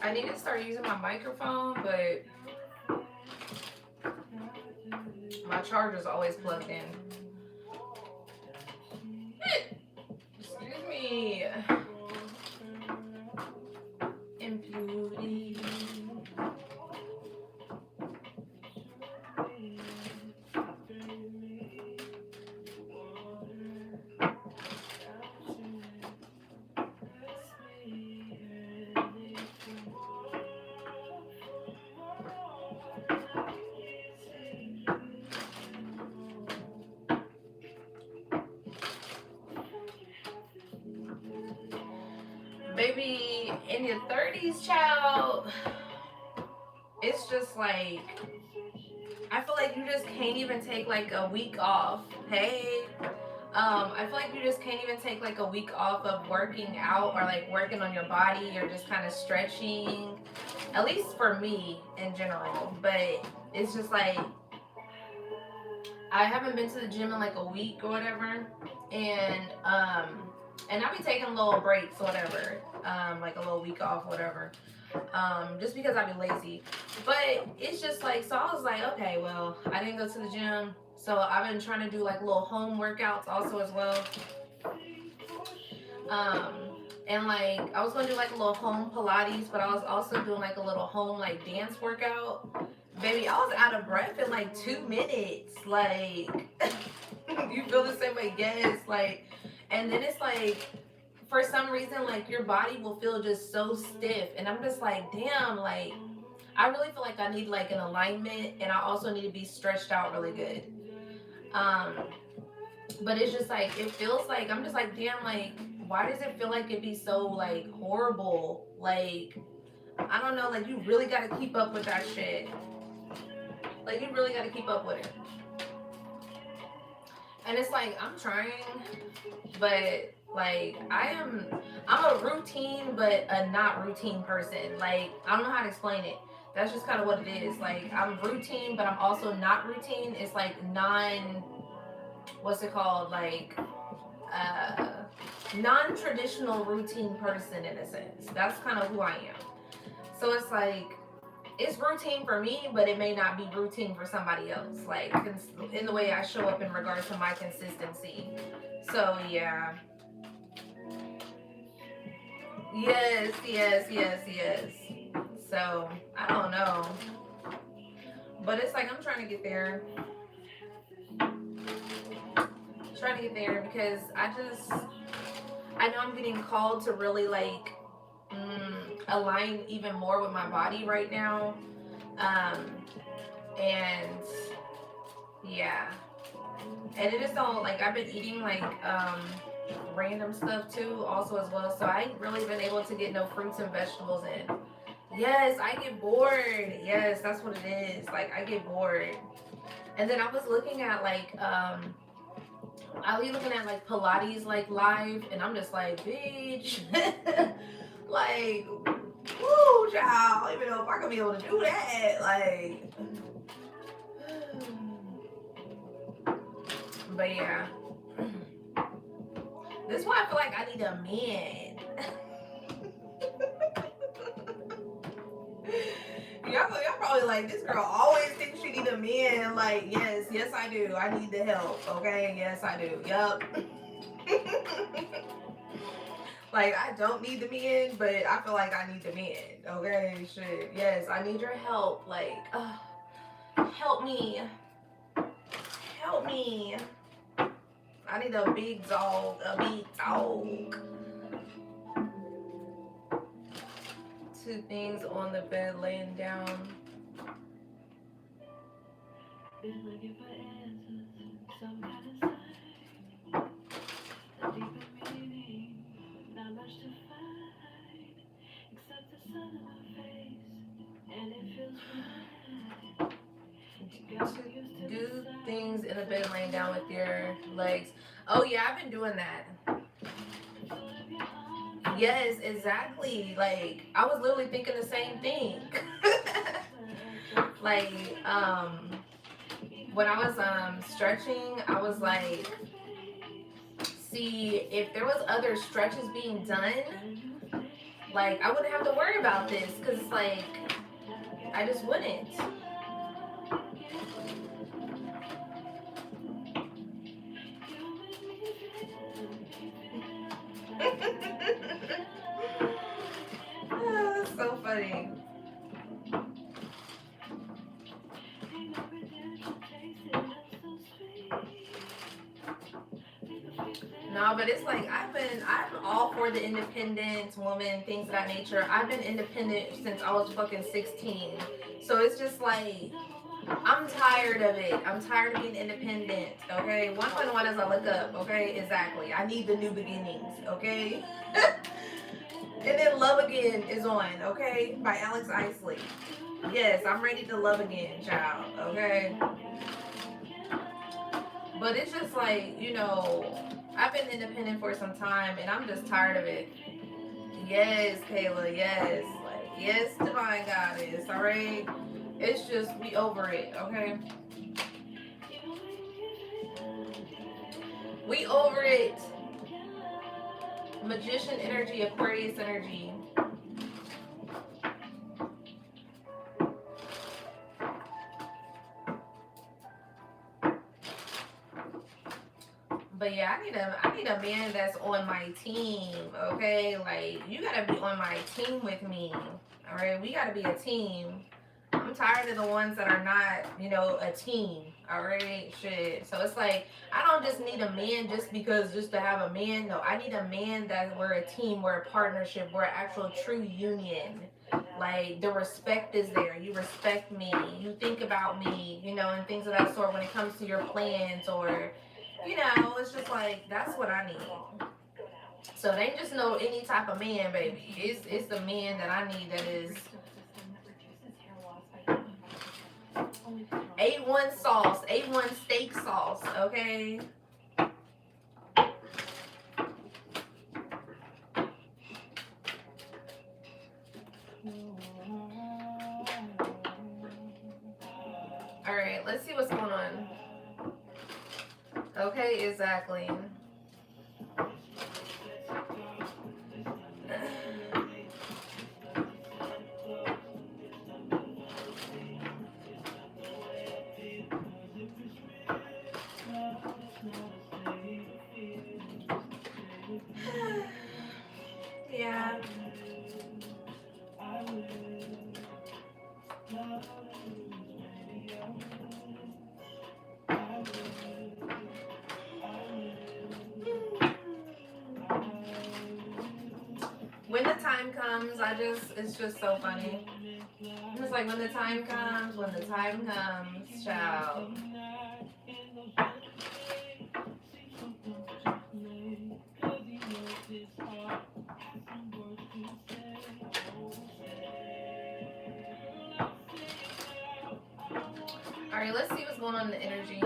I need to start using my microphone, but my charger's always plugged in. Excuse me. Impurity. Baby, in your 30s, child, it's just like, I feel like you just can't even take like a week off. Hey, I feel like you just can't even take like a week off of working out or like working on your body or just kind of stretching. At least for me in general. But it's just like, I haven't been to the gym in like a week or whatever, and I'll be taking little breaks or whatever, like a little week off, whatever, just because I be lazy. But it's just like, so I was like, okay, well, I didn't go to the gym, so I've been trying to do like little home workouts also as well. Um, and like I was gonna do like a little home Pilates, but I was also doing like a little home like dance workout. Baby, I was out of breath in like 2 minutes. Like, you feel the same way? Yes. Like, and then it's like, for some reason, like your body will feel just so stiff, and I'm just like, damn. Like, I really feel like I need like an alignment, and I also need to be stretched out really good. Um, but it's just like, it feels like I'm just like, damn. Like, why does it feel like it be so like horrible? Like, I don't know. Like, you really got to keep up with that shit. Like, you really got to keep up with it. And it's like, I'm trying, but like, I'm a routine, but a not routine person. Like, I don't know how to explain it. That's just kind of what it is. Like, I'm routine, but I'm also not routine. It's like what's it called? Like, uh, non-traditional routine person in a sense. That's kind of who I am. So it's like, it's routine for me, but it may not be routine for somebody else. Like, in the way I show up in regards to my consistency. So yeah. Yes. So I don't know, but it's like I'm trying to get there. Trying to get there because I know I'm getting called to really like align even more with my body right now. And yeah, and it just don't like, I've been eating like random stuff too also as well, so I ain't really been able to get no fruits and vegetables in. Yes, I get bored. Yes, that's what it is. Like, I get bored. And then I was looking at like I was looking at like Pilates like live, and I'm just like, bitch. Like, woo, child, I don't even know if I can be able to do that. Like, but yeah, this is why I feel like I need a man. Y'all probably like, this girl always thinks she need a man. Like, yes I do. I need the help. Okay, yes I do. Yup. Like, I don't need the men, but I feel like I need the men. Okay, shit. Yes, I need your help. Like, help me. Help me. I need a big dog. A big dog. 2 things on the bed laying down. Been looking for answers, some kind of sign. A deeper meaning, not much to find, except the sun in my face, and it feels right. Do things in the bed laying down with your legs. Oh yeah, I've been doing that. Yes, exactly. Like, I was literally thinking the same thing. Like, when I was stretching, I was like, see if there was other stretches being done, Like, I wouldn't have to worry about this because, like, I just wouldn't. Oh, that's so funny. No, but it's like I'm all for the independent woman, things of that nature. I've been independent since I was fucking 16. So it's just like, I'm tired of it. I'm tired of being independent, okay? 1.1 as I look up, okay? Exactly. I need the new beginnings, okay? And then Love Again is on, okay? By Alex Isley. Yes, I'm ready to love again, child, okay? But it's just like, you know, I've been independent for some time and I'm just tired of it. Yes, Kayla, yes. Like, yes, divine goddess, alright? It's just, we over it, okay? We over it. Magician energy, Aquarius energy. But yeah, I need a man that's on my team, okay? Like, you gotta be on my team with me. Alright, we gotta be a team. I'm tired of the ones that are not, you know, a team. Alright, shit. So it's like, I don't just need a man just to have a man. No, I need a man that we're a team, we're a partnership, we're an actual true union. Like, the respect is there. You respect me. You think about me, you know, and things of that sort when it comes to your plans, or, you know, it's just like, that's what I need. So they ain't just no any type of man, baby. It's the man that I need that is A1 sauce, A1 steak sauce, okay? Alright, let's see what's going on. Okay, exactly. Yeah. When the time comes, it's just so funny. It's like, when the time comes, child. Alright, let's see what's going on in the energy.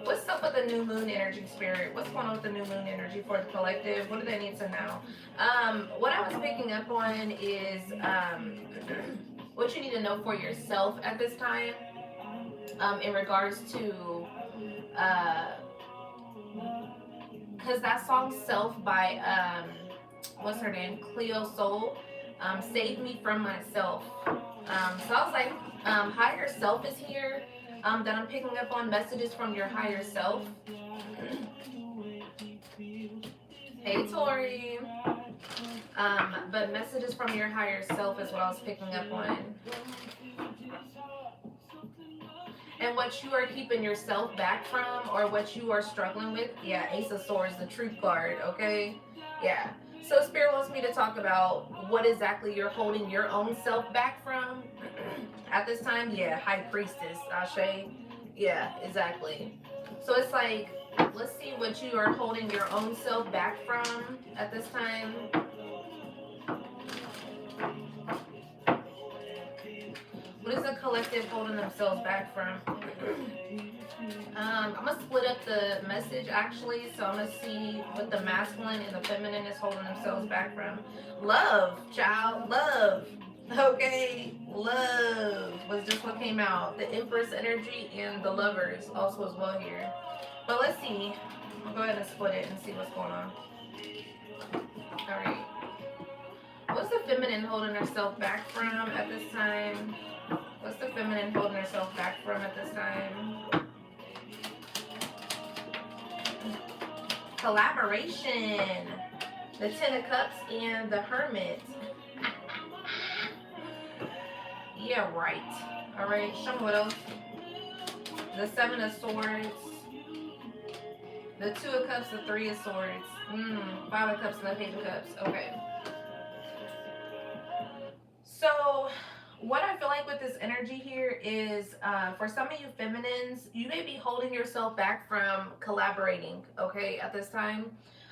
What's up with the new moon energy, spirit? What's going on with the new moon energy for the collective? What do they need to know? What I was picking up on is what you need to know for yourself at this time, in regards to, because that song "Self" by what's her name, Cleo Soul, saved me from myself. So I was like, higher self is here. That I'm picking up on messages from your higher self. Hey, Tori. But messages from your higher self is what I was picking up on. And what you are keeping yourself back from, or what you are struggling with. Yeah, Ace of Swords, the truth card, okay? Yeah. So Spirit wants me to talk about what exactly you're holding your own self back from at this time. Yeah, High Priestess, Ashe. Yeah, exactly. So it's like, let's see what you are holding your own self back from at this time. What is the collective holding themselves back from? I'm gonna split up the message actually, so I'm gonna see what the masculine and the feminine is holding themselves back from. Love, child, love. Okay, love was just what came out. The Empress energy and the Lovers also as well here. But let's see. I'll go ahead and split it and see what's going on. All right. What's the feminine holding herself back from at this time? What's the feminine holding herself back from at this time? Collaboration. The Ten of Cups and the Hermit. Yeah, right. All right, show me what else. The Seven of Swords. The Two of Cups, the Three of Swords. Five of Cups and the Page of Cups. Okay. So what I feel like with this energy here is for some of you feminines, you may be holding yourself back from collaborating, okay, at this time.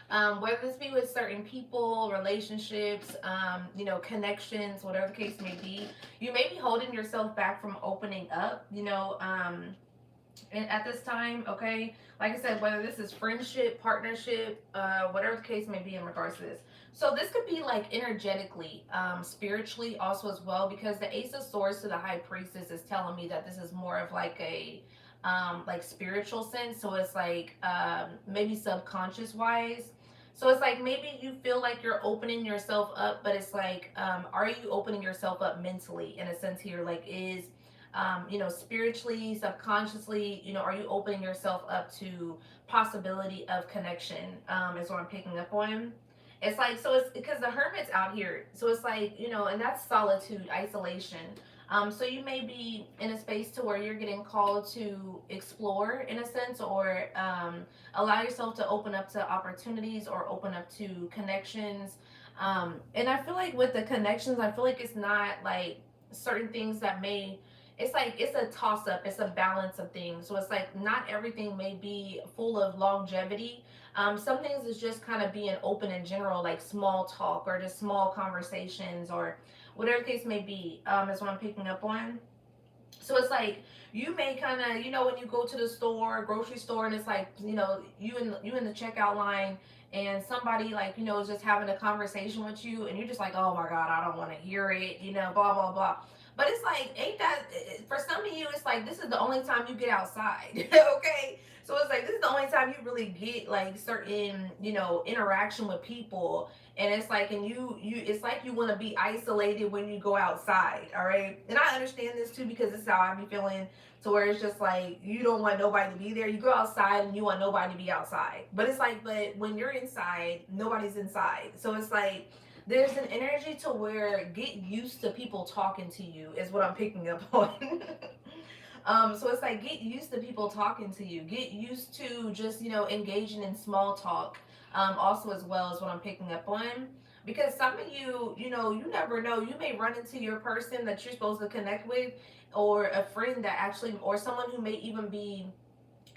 Whether this be with certain people, relationships, connections, whatever the case may be, you may be holding yourself back from opening up, and at this time, okay, like I said, whether this is friendship, partnership, whatever the case may be in regards to this. So this could be like energetically, spiritually also as well, because the Ace of Swords to the High Priestess is telling me that this is more of like a like spiritual sense. So it's like maybe subconscious wise. So it's like maybe you feel like you're opening yourself up, but it's like, are you opening yourself up mentally in a sense here? Like is spiritually, subconsciously, are you opening yourself up to possibility of connection? Is what I'm picking up on. It's like, so it's because the Hermit's out here. So it's like, and that's solitude, isolation. So you may be in a space to where you're getting called to explore in a sense, or allow yourself to open up to opportunities or open up to connections. And I feel like with the connections, I feel like it's not like certain things that may, it's like it's a toss up, it's a balance of things. So it's like not everything may be full of longevity. Some things is just kind of being open in general, like small talk or just small conversations or whatever the case may be, is what I'm picking up on. So it's like you may kind of, when you go to the store, grocery store, and it's like, you in the checkout line, and somebody like, is just having a conversation with you, and you're just like, oh my God, I don't want to hear it, blah blah blah. But it's like, ain't that, for some of you, it's like this is the only time you get outside. Okay, so it's like this is the only time you really get like certain, interaction with people. And it's like, and it's like you want to be isolated when you go outside. All right, and I understand this too, because this is how I be feeling, to where it's just like you don't want nobody to be there. You go outside and you want nobody to be outside, but it's like, but when you're inside, nobody's inside. So it's like there's an energy to where get used to people talking to you is what I'm picking up on. So it's like get used to people talking to you. Get used to just, engaging in small talk. Also as well as what I'm picking up on. Because some of you, you never know. You may run into your person that you're supposed to connect with, or a friend that actually, or someone who may even be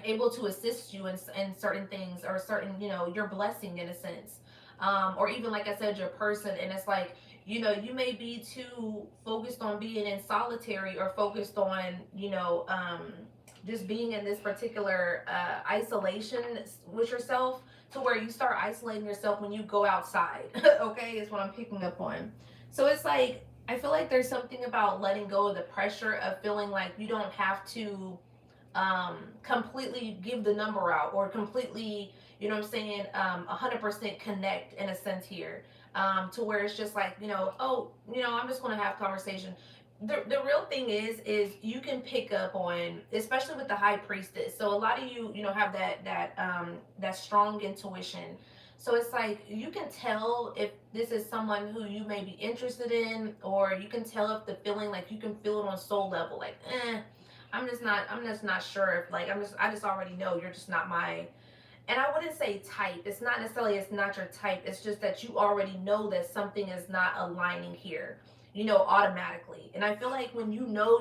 able to assist you in certain things, or certain, your blessing in a sense. Or even like I said, your person. And it's like, you may be too focused on being in solitary, or focused on, just being in this particular isolation with yourself, to where you start isolating yourself when you go outside. Okay, is what I'm picking up on. So it's like, I feel like there's something about letting go of the pressure of feeling like you don't have to completely give the number out, or completely, 100% connect in a sense here, to where it's just like, I'm just going to have conversation. The real thing is you can pick up on, especially with the High Priestess. So a lot of you, have that strong intuition. So it's like you can tell if this is someone who you may be interested in, or you can tell if the feeling, like you can feel it on soul level, like, I'm just not sure if, like, I just already know you're just not my, and I wouldn't say type. It's not necessarily it's not your type. It's just that you already know that something is not aligning here, automatically. And I feel like when you know,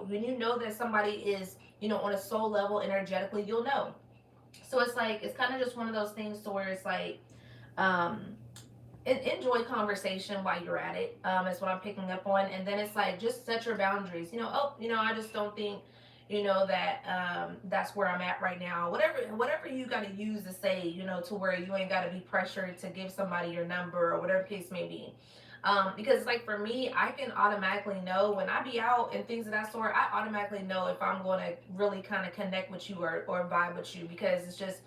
when you know that somebody is, on a soul level, energetically, you'll know. So it's like, it's kind of just one of those things to where it's like, enjoy conversation while you're at it. Is what I'm picking up on. And then it's like, just set your boundaries. Oh, I just don't think, that that's where I'm at right now. Whatever you got to use to say, to where you ain't got to be pressured to give somebody your number or whatever case may be. Because like for me, I can automatically know when I be out and things of that sort. I automatically know if I'm going to really kind of connect with you or vibe with you, because it's just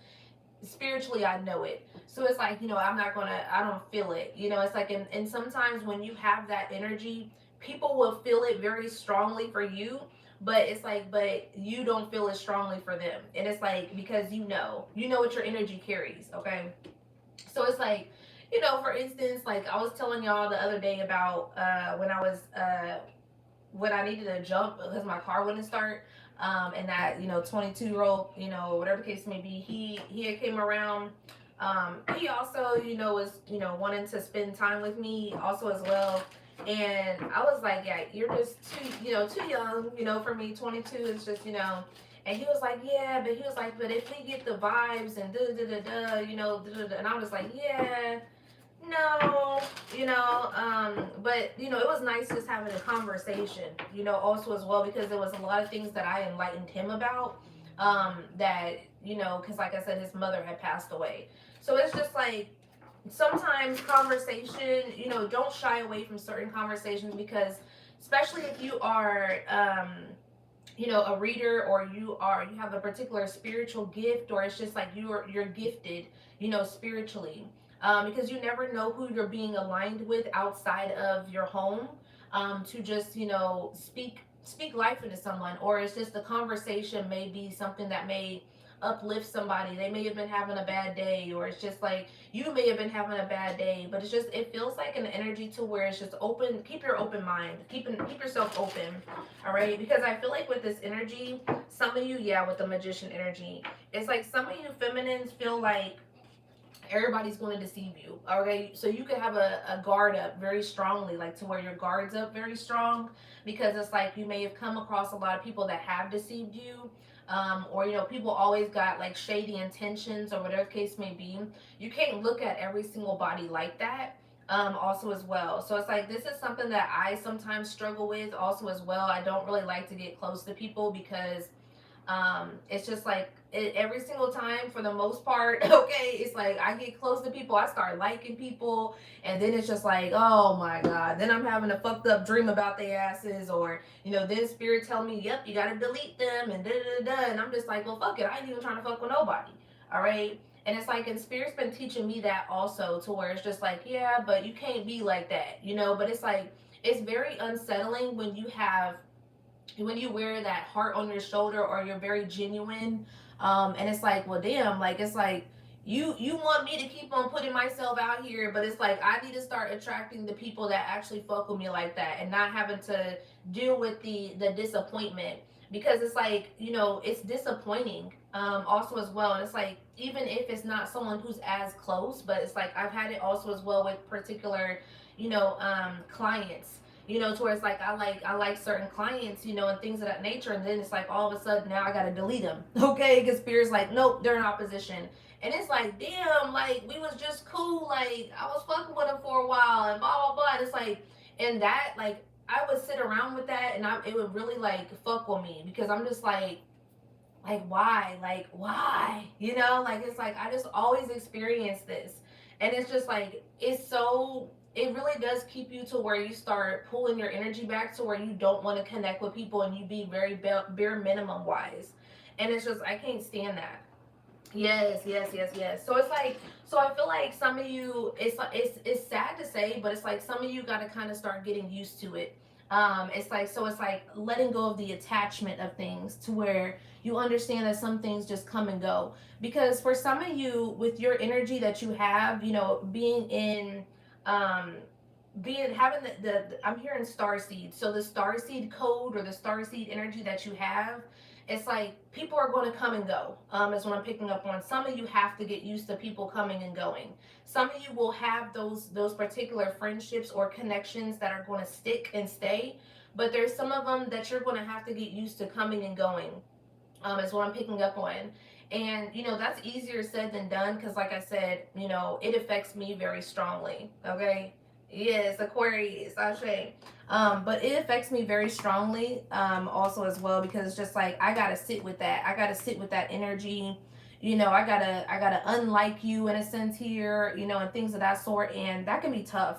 spiritually I know it. So it's like, I don't feel it. It's like, and sometimes when you have that energy, people will feel it very strongly for you, but it's like, but you don't feel it strongly for them. And it's like, because you know what your energy carries. Okay. So it's like, for instance, like I was telling y'all the other day about when I needed to jump because my car wouldn't start. And that 22-year-old, whatever the case may be, he had came around. He also was wanting to spend time with me also as well. And I was like, yeah, you're just too young, for me. 22 is just, And he was like, yeah, but he was like, but if we get the vibes and da da da da, and I was like, yeah, no, but it was nice just having a conversation, also as well, because there was a lot of things that I enlightened him about, that because like I said, his mother had passed away. So it's just like, sometimes conversation, don't shy away from certain conversations, because especially if you are a reader, or you have a particular spiritual gift, or it's just like you're gifted, spiritually, because you never know who you're being aligned with outside of your home, to just speak life into someone, or it's just the conversation may be something that may uplift somebody. They may have been having a bad day, or it's just like you may have been having a bad day, but it's just, it feels like an energy to where it's just open. Keep your open mind, keep yourself open. All right, because I feel like with this energy, some of you, yeah, with the magician energy, it's like some of you feminines feel like everybody's going to deceive you. Okay, so you could have a guard up very strongly, like to where your guard's up very strong, because it's like you may have come across a lot of people that have deceived you, or people always got like shady intentions, or whatever the case may be. You can't look at every single body like that, also as well. So it's like, this is something that I sometimes struggle with also as well. I don't really like to get close to people, because it's just like every single time, for the most part, okay, it's like I get close to people, I start liking people, and then it's just like, oh my god, then I'm having a fucked up dream about their asses, or then spirit tell me, yep, you gotta delete them, and da da da, and I'm just like, well, fuck it, I ain't even trying to fuck with nobody. All right. And it's like, and spirit's been teaching me that also, to where it's just like, yeah, but you can't be like that, but it's like, it's very unsettling when you wear that heart on your shoulder, or you're very genuine, and it's like, well, damn, like, it's like, you want me to keep on putting myself out here, but it's like, I need to start attracting the people that actually fuck with me like that, and not having to deal with the disappointment, because it's like, it's disappointing, also as well. And it's like, even if it's not someone who's as close, but it's like, I've had it also as well with particular clients, to where it's like, I like certain clients, and things of that nature, and then it's like, all of a sudden now I gotta delete them, okay, because spirit's like, nope, they're in opposition. And it's like, damn, like, we was just cool, like, I was fucking with them for a while, and blah blah blah. And it's like, and that, like, I would sit around with that, and it would really like fuck with me, because I'm just like, why, like, it's like, I just always experience this. And it's just like, it really does keep you to where you start pulling your energy back, to where you don't want to connect with people, and you be very bare minimum wise. And it's just, I can't stand that. Yes, yes, yes, yes. So it's like, so I feel like some of you, it's like, it's sad to say, but it's like some of you got to kind of start getting used to it. It's like, so it's like letting go of the attachment of things, to where you understand that some things just come and go. Because for some of you, with your energy that you have, being in, um, having I'm hearing star seed. So the star seed code, or the star seed energy that you have, it's like people are going to come and go, is what I'm picking up on. Some of you have to get used to people coming and going. Some of you will have those particular friendships or connections that are going to stick and stay, but there's some of them that you're going to have to get used to coming and going, is what I'm picking up on. And, that's easier said than done because, like I said, it affects me very strongly. Okay. Yes, Aquarius, Ashe. But it affects me very strongly, also as well, because it's just like I gotta sit with that. I gotta sit with that energy. I gotta unlike you in a sense here, and things of that sort, and that can be tough.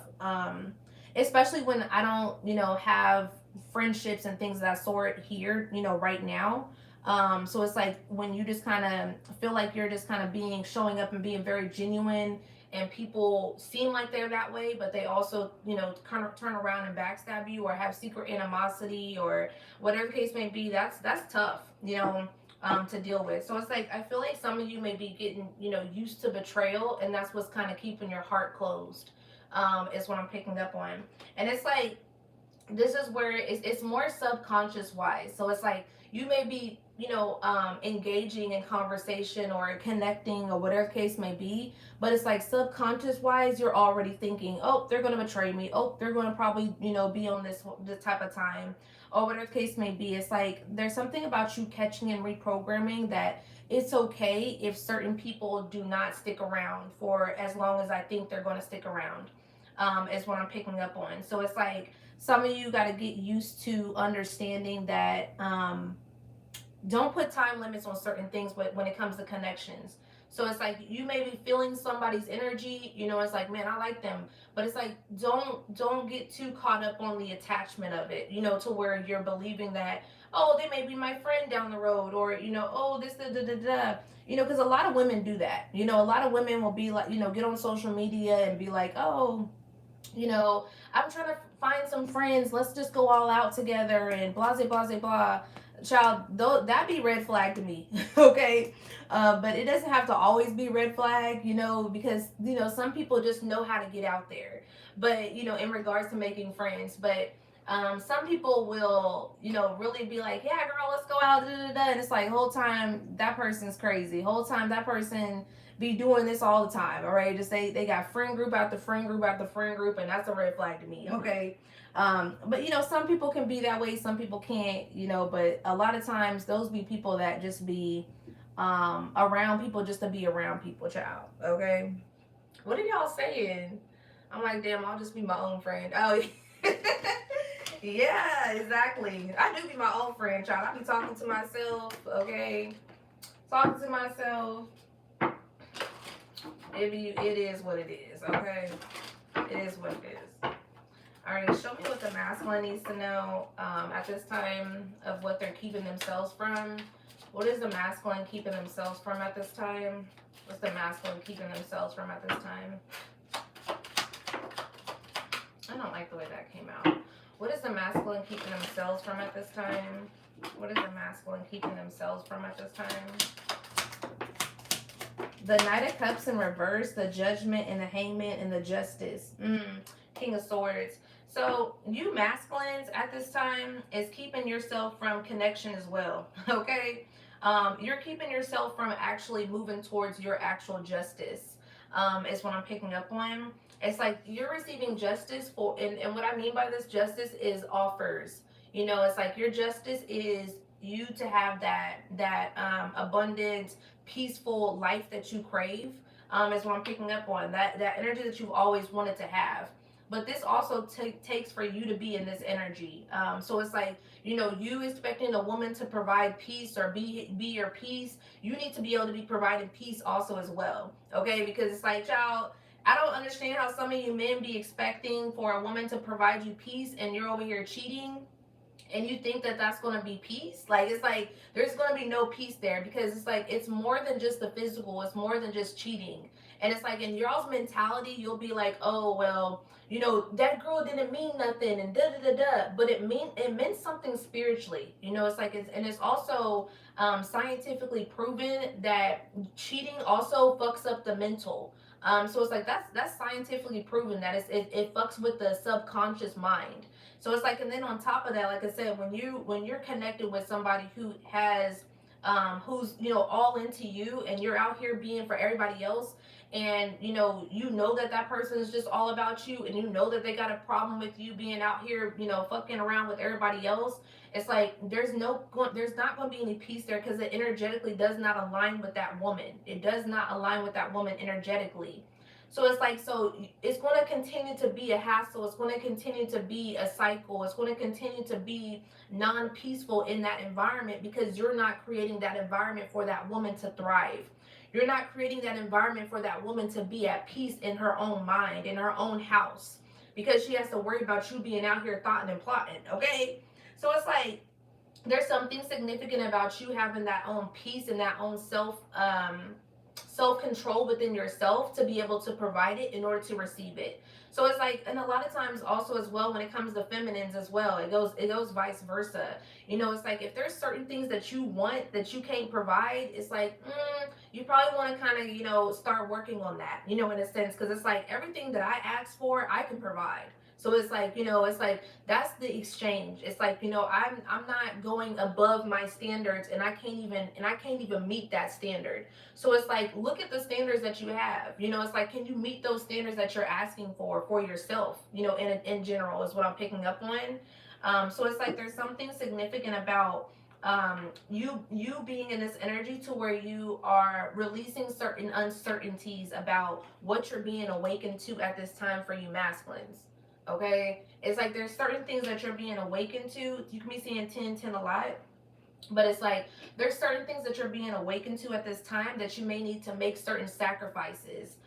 Especially when I don't, have friendships and things of that sort here, right now. So it's like when you just kind of feel like you're just kind of showing up and being very genuine, and people seem like they're that way, but they also, kind of turn around and backstab you or have secret animosity or whatever the case may be. That's tough, to deal with. So it's like I feel like some of you may be getting, used to betrayal, and that's what's kind of keeping your heart closed. Is what I'm picking up on, and it's like this is where it's more subconscious wise. So it's like you may be, engaging in conversation or connecting or whatever case may be, but it's like subconscious wise, you're already thinking, oh, they're going to betray me. Oh, they're going to probably, be on this type of time or whatever case may be. It's like there's something about you catching and reprogramming that it's okay if certain people do not stick around for as long as I think they're going to stick around. Is what I'm picking up on. So it's like some of you got to get used to understanding that don't put time limits on certain things when it comes to connections. So it's like you may be feeling somebody's energy, it's like, man, I like them. But it's like don't get too caught up on the attachment of it, to where you're believing that, oh, they may be my friend down the road, or, oh, this, da, da, da, da. Because a lot of women do that. A lot of women will be like, get on social media and be like, oh, I'm trying to find some friends. Let's just go all out together and blah, blah, blah, blah. Child, though that be red flag to me, okay? But it doesn't have to always be red flag, because some people just know how to get out there. But in regards to making friends, but some people will, really be like, yeah, girl, let's go out, da, da, da. And it's like, whole time that person's crazy. Whole time that person be doing this all the time. All right, just they got friend group after friend group after friend group, and that's a red flag to me. Okay. But some people can be that way, some people can't, but a lot of times those be people that just be around people just to be around people, child. Okay. What are y'all saying? I'm like, damn, I'll just be my own friend. Oh, yeah, exactly. I do be my own friend, child. I be talking to myself, okay? Talking to myself. It is what it is, okay? It is what it is. All right, show me what the masculine needs to know at this time of what they're keeping themselves from. What is the masculine keeping themselves from at this time? What's the masculine keeping themselves from at this time? I don't like the way that came out. What is the masculine keeping themselves from at this time? What is the masculine keeping themselves from at this time? The Knight of Cups in reverse, the Judgment and the Hangman and the Justice. King of Swords. So you masculines at this time is keeping yourself from connection as well. Okay. You're keeping yourself from actually moving towards your actual justice. Is what I'm picking up on. It's like you're receiving justice for, and what I mean by this justice is offers. It's like your justice is you to have that abundant, peaceful life that you crave. Is what I'm picking up on. That energy that you've always wanted to have. But this also takes for you to be in this energy. So it's like, you expecting a woman to provide peace or be your peace. You need to be able to be providing peace also as well. Okay, because it's like, child, I don't understand how some of you men be expecting for a woman to provide you peace and you're over here cheating and you think that that's going to be peace. Like, it's like there's going to be no peace there, because it's like it's more than just the physical. It's more than just cheating. And it's like in y'all's mentality, you'll be like, oh, well, that girl didn't mean nothing and da da da da. But it meant something spiritually. It's like it's also scientifically proven that cheating also fucks up the mental. So it's like that's scientifically proven that it fucks with the subconscious mind. So it's like, and then on top of that, like I said, when you're connected with somebody who has who's all into you, and you're out here being for everybody else, and you know that that person is just all about you, and you know that they got a problem with you being out here, fucking around with everybody else. It's like there's not going to be any peace there, because it energetically does not align with that woman. It does not align with that woman energetically. So it's like, so it's going to continue to be a hassle. It's going to continue to be a cycle. It's going to continue to be non-peaceful in that environment, because you're not creating that environment for that woman to thrive. You're not creating that environment for that woman to be at peace in her own mind, in her own house, because she has to worry about you being out here thoughting and plotting. Okay. So it's like, there's something significant about you having that own peace and that own self control within yourself to be able to provide it in order to receive it. So it's like, and a lot of times also as well, when it comes to feminines as well, it goes vice versa. It's like, if there's certain things that you want that you can't provide, it's like, you probably want to kind of start working on that, in a sense, because it's like, everything that I ask for I can provide. So it's like, that's the exchange. It's like, I'm not going above my standards, and I can't even meet that standard. So it's like, look at the standards that you have. It's like, can you meet those standards that you're asking for yourself, in general, is what I'm picking up on. So it's like, there's something significant about you being in this energy to where you are releasing certain uncertainties about what you're being awakened to at this time for you masculines. Okay, it's like, there's certain things that you're being awakened to. You can be seeing 10 10 a lot, but it's like, there's certain things that you're being awakened to at this time that you may need to make certain sacrifices.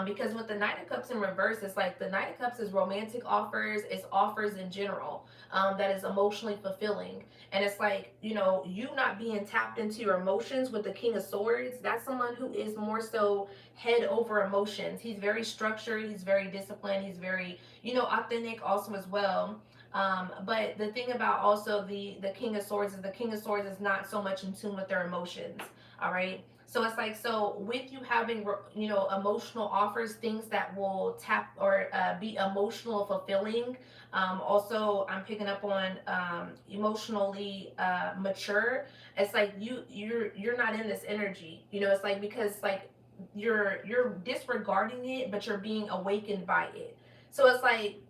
Because with the Knight of Cups in reverse, it's like, the Knight of Cups is romantic offers, it's offers in general, that is emotionally fulfilling. And it's like, you not being tapped into your emotions with the King of Swords. That's someone who is more so head over emotions. He's very structured, he's very disciplined, he's very, authentic also as well. But the thing about also the King of Swords is, the King of Swords is not so much in tune with their emotions. All right. So it's like, so with you having, emotional offers, things that will tap or be emotional fulfilling. Also, I'm picking up on emotionally mature. It's like, you're not in this energy. It's like, because like, you're disregarding it, but you're being awakened by it. So it's like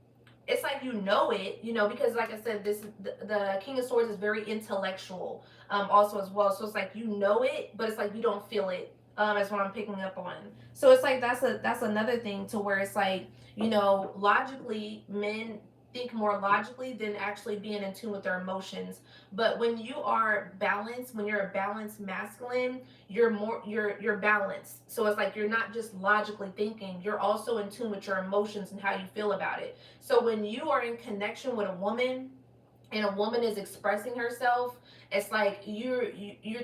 it, because like I said, the King of Swords is very intellectual, also as well. So it's like, it, but it's like, you don't feel it. Is what I'm picking up on. So it's like, that's another thing to where it's like, logically, men think more logically than actually being in tune with their emotions. But when you are balanced, when you're a balanced masculine, you're balanced. So it's like, you're not just logically thinking, you're also in tune with your emotions and how you feel about it. So when you are in connection with a woman, and a woman is expressing herself, it's like, you're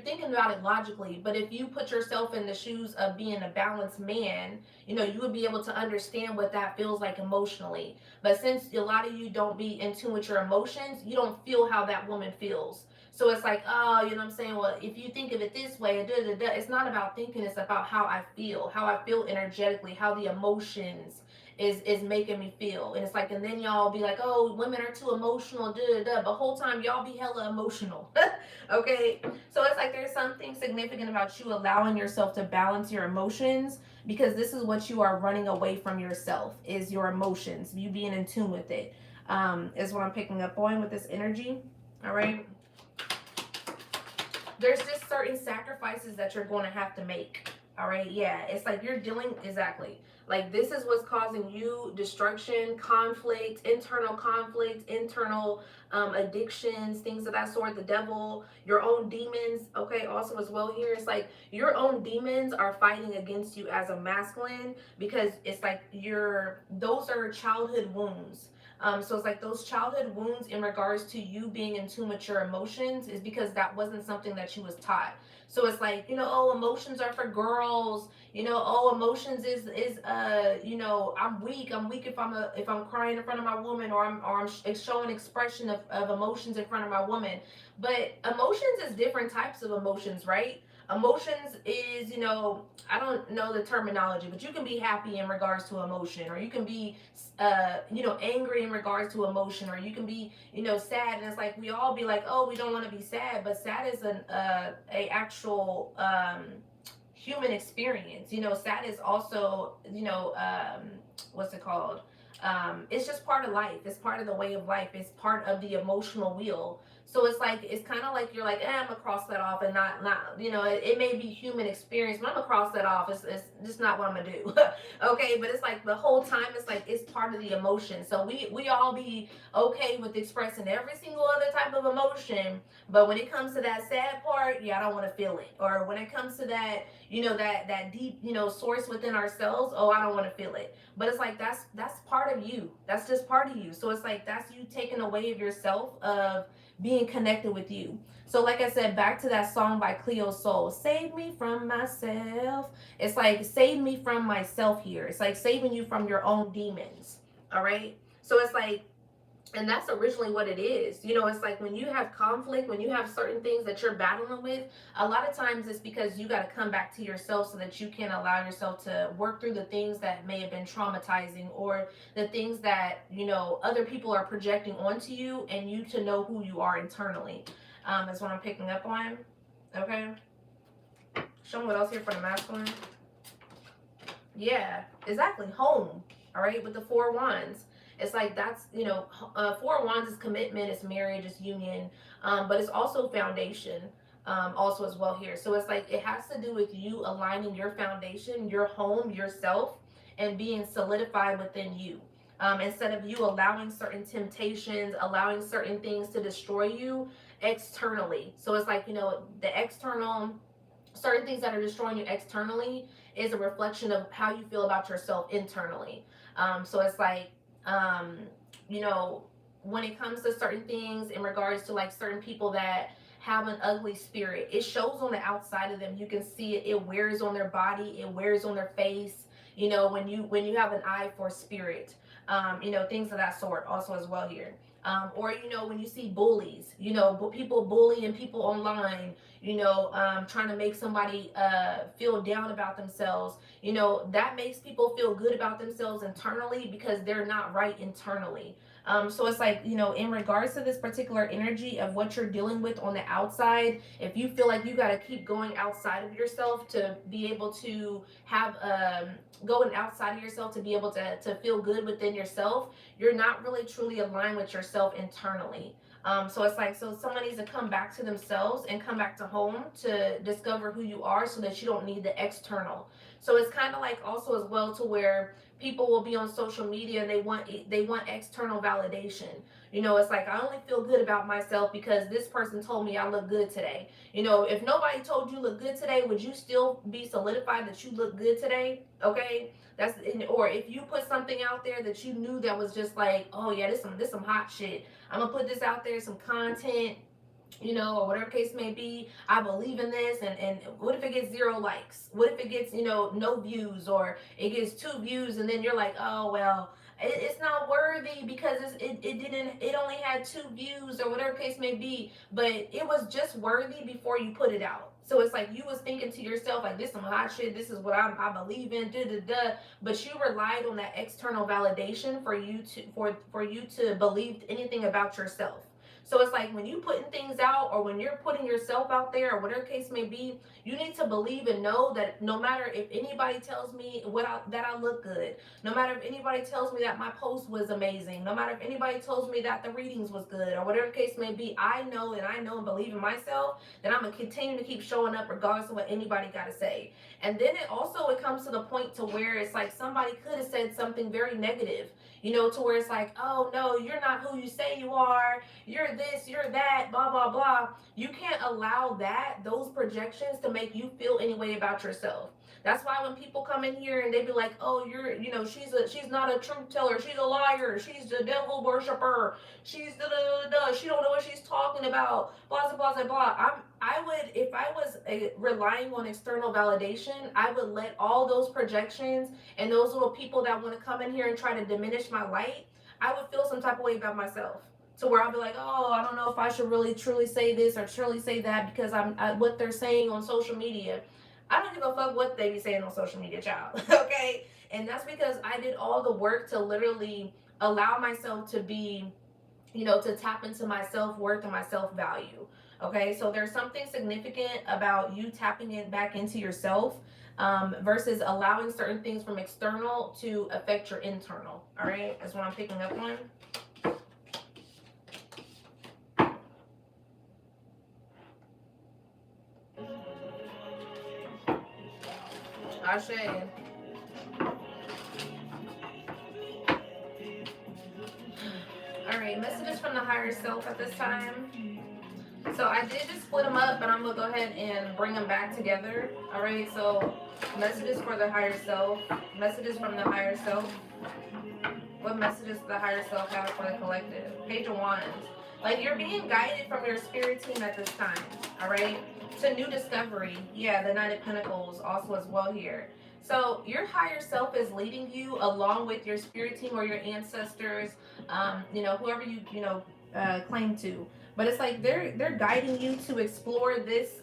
thinking about it logically. But if you put yourself in the shoes of being a balanced man, you would be able to understand what that feels like emotionally. But since a lot of you don't be in tune with your emotions, you don't feel how that woman feels. So it's like, oh, you know what I'm saying? Well, if you think of it this way, it's not about thinking, it's about how I feel energetically, how the emotions is making me feel. And it's like, and then y'all be like, oh, women are too emotional, but whole time y'all be hella emotional. Okay. So it's like, there's something significant about you allowing yourself to balance your emotions, because this is what you are running away from yourself, is your emotions, you being in tune with it. Is what I'm picking up on with this energy. All right. There's just certain sacrifices that you're going to have to make. All right. Yeah. It's like, you're dealing, exactly. Like, this is what's causing you destruction, conflict, internal addictions, things of that sort. The devil, your own demons. Okay. Also as well here, it's like, your own demons are fighting against you as a masculine, because it's like, those are childhood wounds. So it's like, those childhood wounds in regards to you being in tune with your emotions is because that wasn't something that you was taught. So it's like, oh, emotions are for girls. Oh, emotions is I'm weak if I'm crying in front of my woman, or I'm showing expression of emotions in front of my woman. But emotions is different types of emotions, right? Emotions is, I don't know the terminology, but you can be happy in regards to emotion, or you can be angry in regards to emotion, or you can be, sad. And it's like, we all be like, oh, we don't want to be sad, but sad is a actual human experience. You know, sadness also, what's it called? It's just part of life. It's part of the way of life. It's part of the emotional wheel. So it's like, it's kind of like you're like, I'm gonna cross that off, and not it may be human experience, but I'm gonna cross that off. It's just not what I'm gonna do. Okay, but it's like the whole time it's like it's part of the emotion. So we all be okay with expressing every single other type of emotion, but when it comes to that sad part, yeah, I don't want to feel it. Or when it comes to that, that deep, source within ourselves, oh, I don't want to feel it. But it's like that's part of you. That's just part of you. So it's like that's you taking away of yourself, of being connected with you. So like I said, back to that song by Cleo Soul, Save Me From Myself. It's like save me from myself here. It's like saving you from your own demons. All right. So it's like, and that's originally what it is. It's like when you have conflict, when you have certain things that you're battling with, a lot of times it's because you got to come back to yourself so that you can allow yourself to work through the things that may have been traumatizing, or the things that other people are projecting onto you, and you to know who you are internally. Is what I'm picking up on. Okay, show me what else here for the masculine. Yeah, exactly. Home. All right, with the Four Wands. It's like that's, Four Wands is commitment, it's marriage, it's union, but it's also foundation, also as well here. So it's like it has to do with you aligning your foundation, your home, yourself, and being solidified within you. Instead of you allowing certain temptations, allowing certain things to destroy you externally. So it's like, the external, certain things that are destroying you externally is a reflection of how you feel about yourself internally. So it's like, um, you know, when it comes to certain things in regards to like certain people that have an ugly spirit, it shows on the outside of them. You can see it. It wears on their body. It wears on their face. When you have an eye for spirit, things of that sort. Also as well here. Or when you see bullies, people bullying people online, trying to make somebody feel down about themselves, that makes people feel good about themselves internally because they're not right internally. So it's like, in regards to this particular energy of what you're dealing with on the outside, if you feel like you got to keep going outside of yourself to be able to have, going outside of yourself to be able to feel good within yourself, you're not really truly aligned with yourself internally. So it's like, so someone needs to come back to themselves and come back to home to discover who you are so that you don't need the external. So it's kind of like also as well to where people will be on social media and they want external validation. It's like I only feel good about myself because this person told me I look good today. If nobody told you look good today, would you still be solidified that you look good today? Okay, or if you put something out there that you knew that was just like, oh yeah, this some hot shit. I'm gonna put this out there, some content, or whatever case may be. I believe in this, and what if it gets 0 likes? What if it gets, no views, or it gets 2 views, and then you're like, oh well, it's not worthy because it only had 2 views, or whatever case may be, but it was just worthy before you put it out. So it's like you was thinking to yourself like, this some hot shit, this is what I believe in, da da da, but you relied on that external validation for you to believe anything about yourself. So it's like when you putting things out, or when you're putting yourself out there, or whatever case may be, you need to believe and know that no matter if anybody tells me that I look good, no matter if anybody tells me that my post was amazing, no matter if anybody tells me that the readings was good, or whatever case may be, I know and believe in myself that I'm gonna continue to keep showing up regardless of what anybody gotta say. And then it comes to the point to where it's like somebody could have said something very negative, to where it's like, oh no, you're not who you say you are, you're this, you're that, blah blah blah. You can't allow those projections to make you feel any way about yourself. That's why when people come in here and they be like, oh, she's not a truth teller, she's a liar, she's the devil worshiper, she's she don't know what she's talking about, blah blah blah blah. I would, if I was relying on external validation, I would let all those projections and those little people that want to come in here and try to diminish my light, I would feel some type of way about myself. To where I'll be like, oh, I don't know if I should really truly say this or truly say that because what they're saying on social media. I don't give a fuck what they be saying on social media, child. Okay? And that's because I did all the work to literally allow myself to be you know, to tap into my self-worth and my self-value. Okay, so there's something significant about you tapping it back into yourself, versus allowing certain things from external to affect your internal. All right, that's what I'm picking up on. Ashe. All right, messages from the higher self at this time. So I did just split them up, but I'm gonna go ahead and bring them back together. All right, so messages for the higher self, messages from the higher self. What messages does the higher self have for the collective? Page of Wands. Like, you're being guided from your spirit team at this time, all right? To new discovery. Yeah, the Knight of Pentacles also as well here. So your higher self is leading you along with your spirit team or your ancestors, you know, whoever you claim to. But it's like they're guiding you to explore this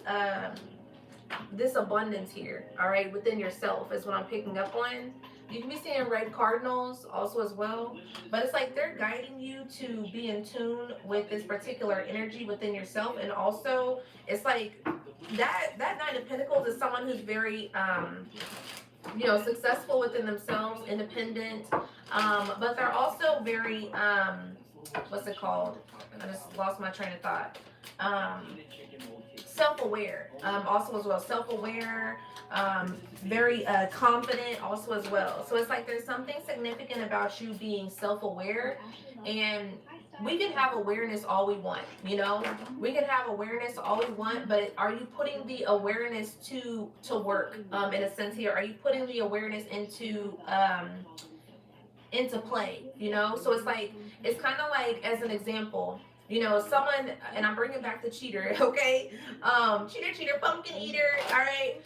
abundance here, all right, within yourself is what I'm picking up on. You can be seeing red cardinals also as well, but it's like they're guiding you to be in tune with this particular energy within yourself. And also it's like that Nine of Pentacles is someone who's very you know, successful within themselves, independent, but they're also very what's it called, I just lost my train of thought. Self-aware, also as well, self-aware, very confident also as well. So it's like there's something significant about you being self-aware. And we can have awareness all we want, you know, we can have awareness all we want, but are you putting the awareness to work, in a sense here? Are you putting the awareness into play, you know? So it's like, it's kind of like, as an example, you know, someone, and I'm bringing back the cheater, okay? Cheater, pumpkin eater, all right?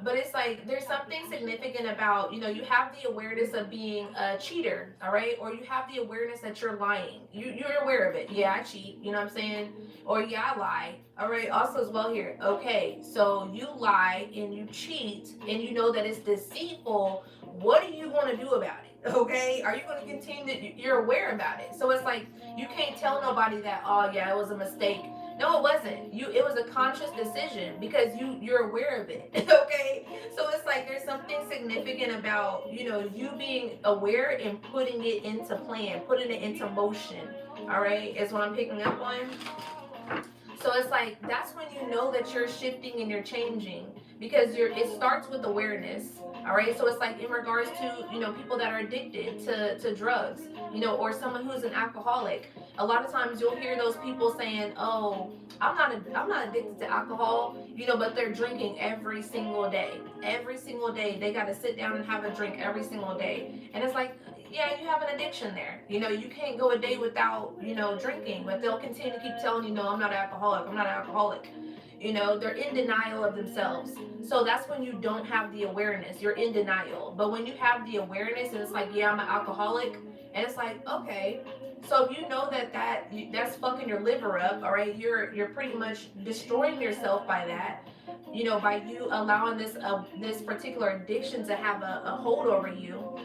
But it's like, there's something significant about, you know, you have the awareness of being a cheater, all right? Or you have the awareness that you're lying. You're aware of it. Yeah, I cheat, you know what I'm saying? Or yeah, I lie, all right? Also as well here, okay, so you lie and you cheat and you know that it's deceitful. What are you going to do about it? Okay, are you going to continue to, you're aware about it? So it's like, you can't tell nobody that, oh yeah, it was a mistake. No, it wasn't. It was a conscious decision because you're aware of it. Okay, so it's like there's something significant about, you know, you being aware and putting it into plan, putting it into motion. All right, is what I'm picking up on. So it's like, that's when you know that you're shifting and you're changing, because it starts with awareness. All right, so it's like in regards to, you know, people that are addicted to drugs, you know, or someone who's an alcoholic. A lot of times you'll hear those people saying, oh, I'm not addicted to alcohol, you know, but they're drinking every single day. Every single day they got to sit down and have a drink every single day. And it's like, yeah, you have an addiction there. You know, you can't go a day without, you know, drinking, but they'll continue to keep telling you, no, I'm not an alcoholic. I'm not an alcoholic. You know, they're in denial of themselves. So that's when you don't have the awareness. You're in denial. But when you have the awareness and it's like, yeah, I'm an alcoholic, and it's like, okay, so if you know that's fucking your liver up, all right, you're pretty much destroying yourself by that. You know, by you allowing this particular addiction to have a hold over you.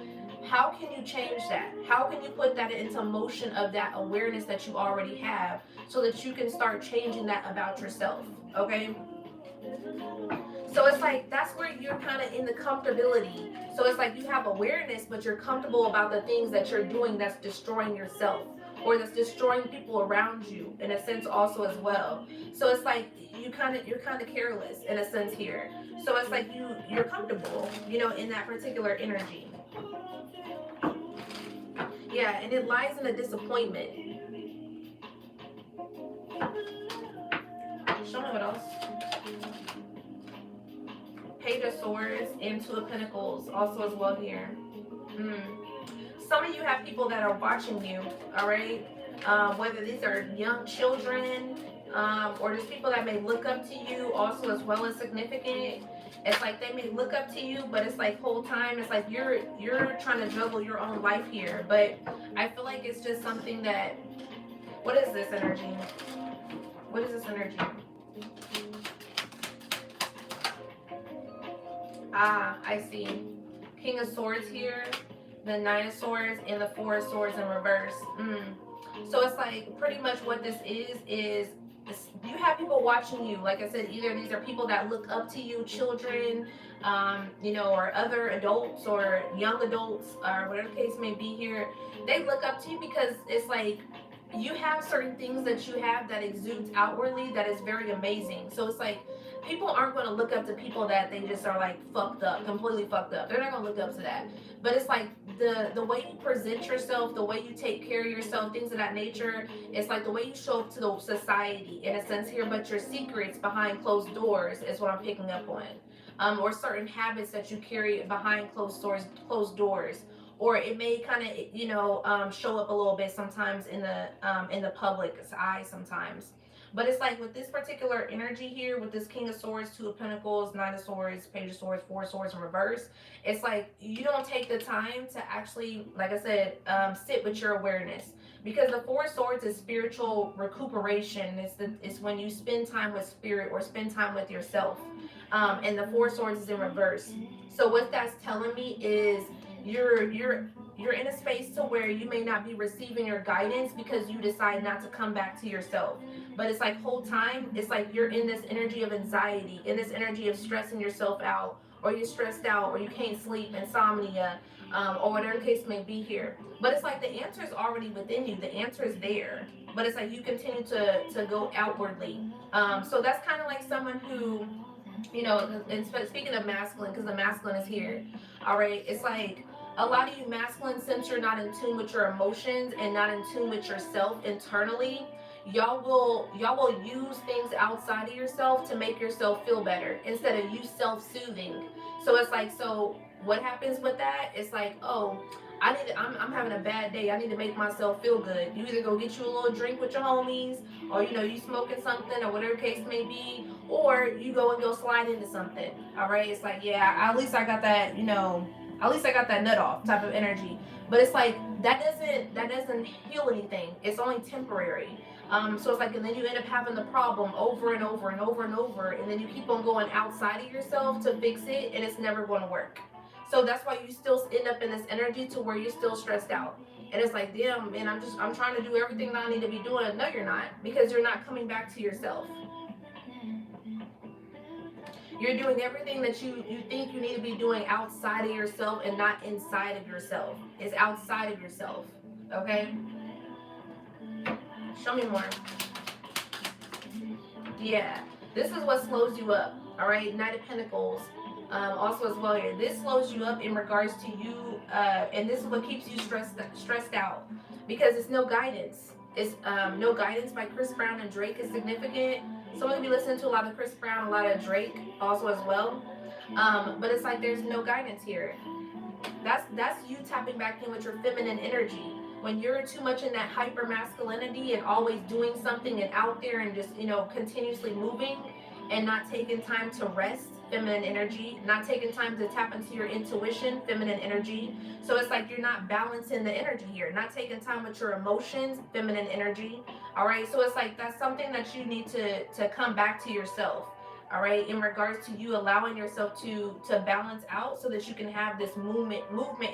How can you change that? How can you put that into motion of that awareness that you already have, so that you can start changing that about yourself? Okay, so it's like, that's where you're kind of in the comfortability. So it's like you have awareness, but you're comfortable about the things that you're doing that's destroying yourself, or that's destroying people around you in a sense also as well. So it's like you're kind of careless in a sense here. So it's like you're comfortable, you know, in that particular energy. Yeah, and it lies in a disappointment. Show me what else. Page of Swords and Two of Pentacles also as well here. Some of you have people that are watching you, all right? Whether these are young children, or just people that may look up to you also as well as significant. It's like they may look up to you, but it's like whole time it's like you're trying to juggle your own life here. But I feel like it's just something that, what is this energy? What is this energy? Ah, I see. King of Swords here, the Nine of Swords, and the Four of Swords in reverse. So it's like pretty much what this is you have people watching you. Like I said, either these are people that look up to you, children, you know, or other adults or young adults, or whatever the case may be here. They look up to you because it's like you have certain things that you have that exudes outwardly that is very amazing. So it's like people aren't going to look up to people that they just are like fucked up, completely fucked up. They're not going to look up to that. But it's like the way you present yourself, the way you take care of yourself, things of that nature. It's like the way you show up to the society in a sense here, but your secrets behind closed doors is what I'm picking up on. Or certain habits that you carry behind closed doors, or it may kind of show up a little bit sometimes in the public's eye sometimes. But it's like with this particular energy here, with this King of Swords, Two of Pentacles, Nine of Swords, Page of Swords, Four of Swords in reverse, it's like you don't take the time to actually, like I said, sit with your awareness. Because the Four of Swords is spiritual recuperation. It's when you spend time with spirit or spend time with yourself. And the Four of Swords is in reverse. So what that's telling me is you're in a space to where you may not be receiving your guidance because you decide not to come back to yourself. But it's like whole time, it's like you're in this energy of anxiety, in this energy of stressing yourself out, or you're stressed out, or you can't sleep, insomnia, or whatever the case may be here. But it's like the answer is already within you. The answer is there. But it's like you continue to go outwardly. So that's kind of like someone who, and speaking of masculine, because the masculine is here, all right, it's like a lot of you masculine, since you're not in tune with your emotions and not in tune with yourself internally, y'all will use things outside of yourself to make yourself feel better instead of you self-soothing. So it's like, so what happens with that? It's like, oh, I'm having a bad day. I need to make myself feel good. You either go get you a little drink with your homies, or you smoking something, or whatever case may be, or you go slide into something. All right, it's like, yeah, at least I got that, at least I got that nut off type of energy. But it's like that doesn't heal anything. It's only temporary. So it's like, and then you end up having the problem over and over and over and over, and then you keep on going outside of yourself to fix it, and it's never going to work. So that's why you still end up in this energy to where you're still stressed out. And it's like, damn, man, I'm trying to do everything that I need to be doing. No, you're not, because you're not coming back to yourself. You're doing everything that you think you need to be doing outside of yourself and not inside of yourself. It's outside of yourself. Okay? Show me more. Yeah. This is what slows you up. All right? Knight of Pentacles. Also as well here. This slows you up in regards to you, and this is what keeps you stressed out, because it's no guidance. It's No Guidance by Chris Brown and Drake is significant. Someone could be listening to a lot of Chris Brown, a lot of Drake also as well. But it's like there's no guidance here. That's you tapping back in with your feminine energy. When you're too much in that hyper masculinity and always doing something and out there and just continuously moving and not taking time to rest, feminine energy, not taking time to tap into your intuition, feminine energy. So it's like you're not balancing the energy here, not taking time with your emotions, feminine energy. All right, so it's like that's something that you need to come back to yourself. All right, in regards to you allowing yourself to balance out so that you can have this movement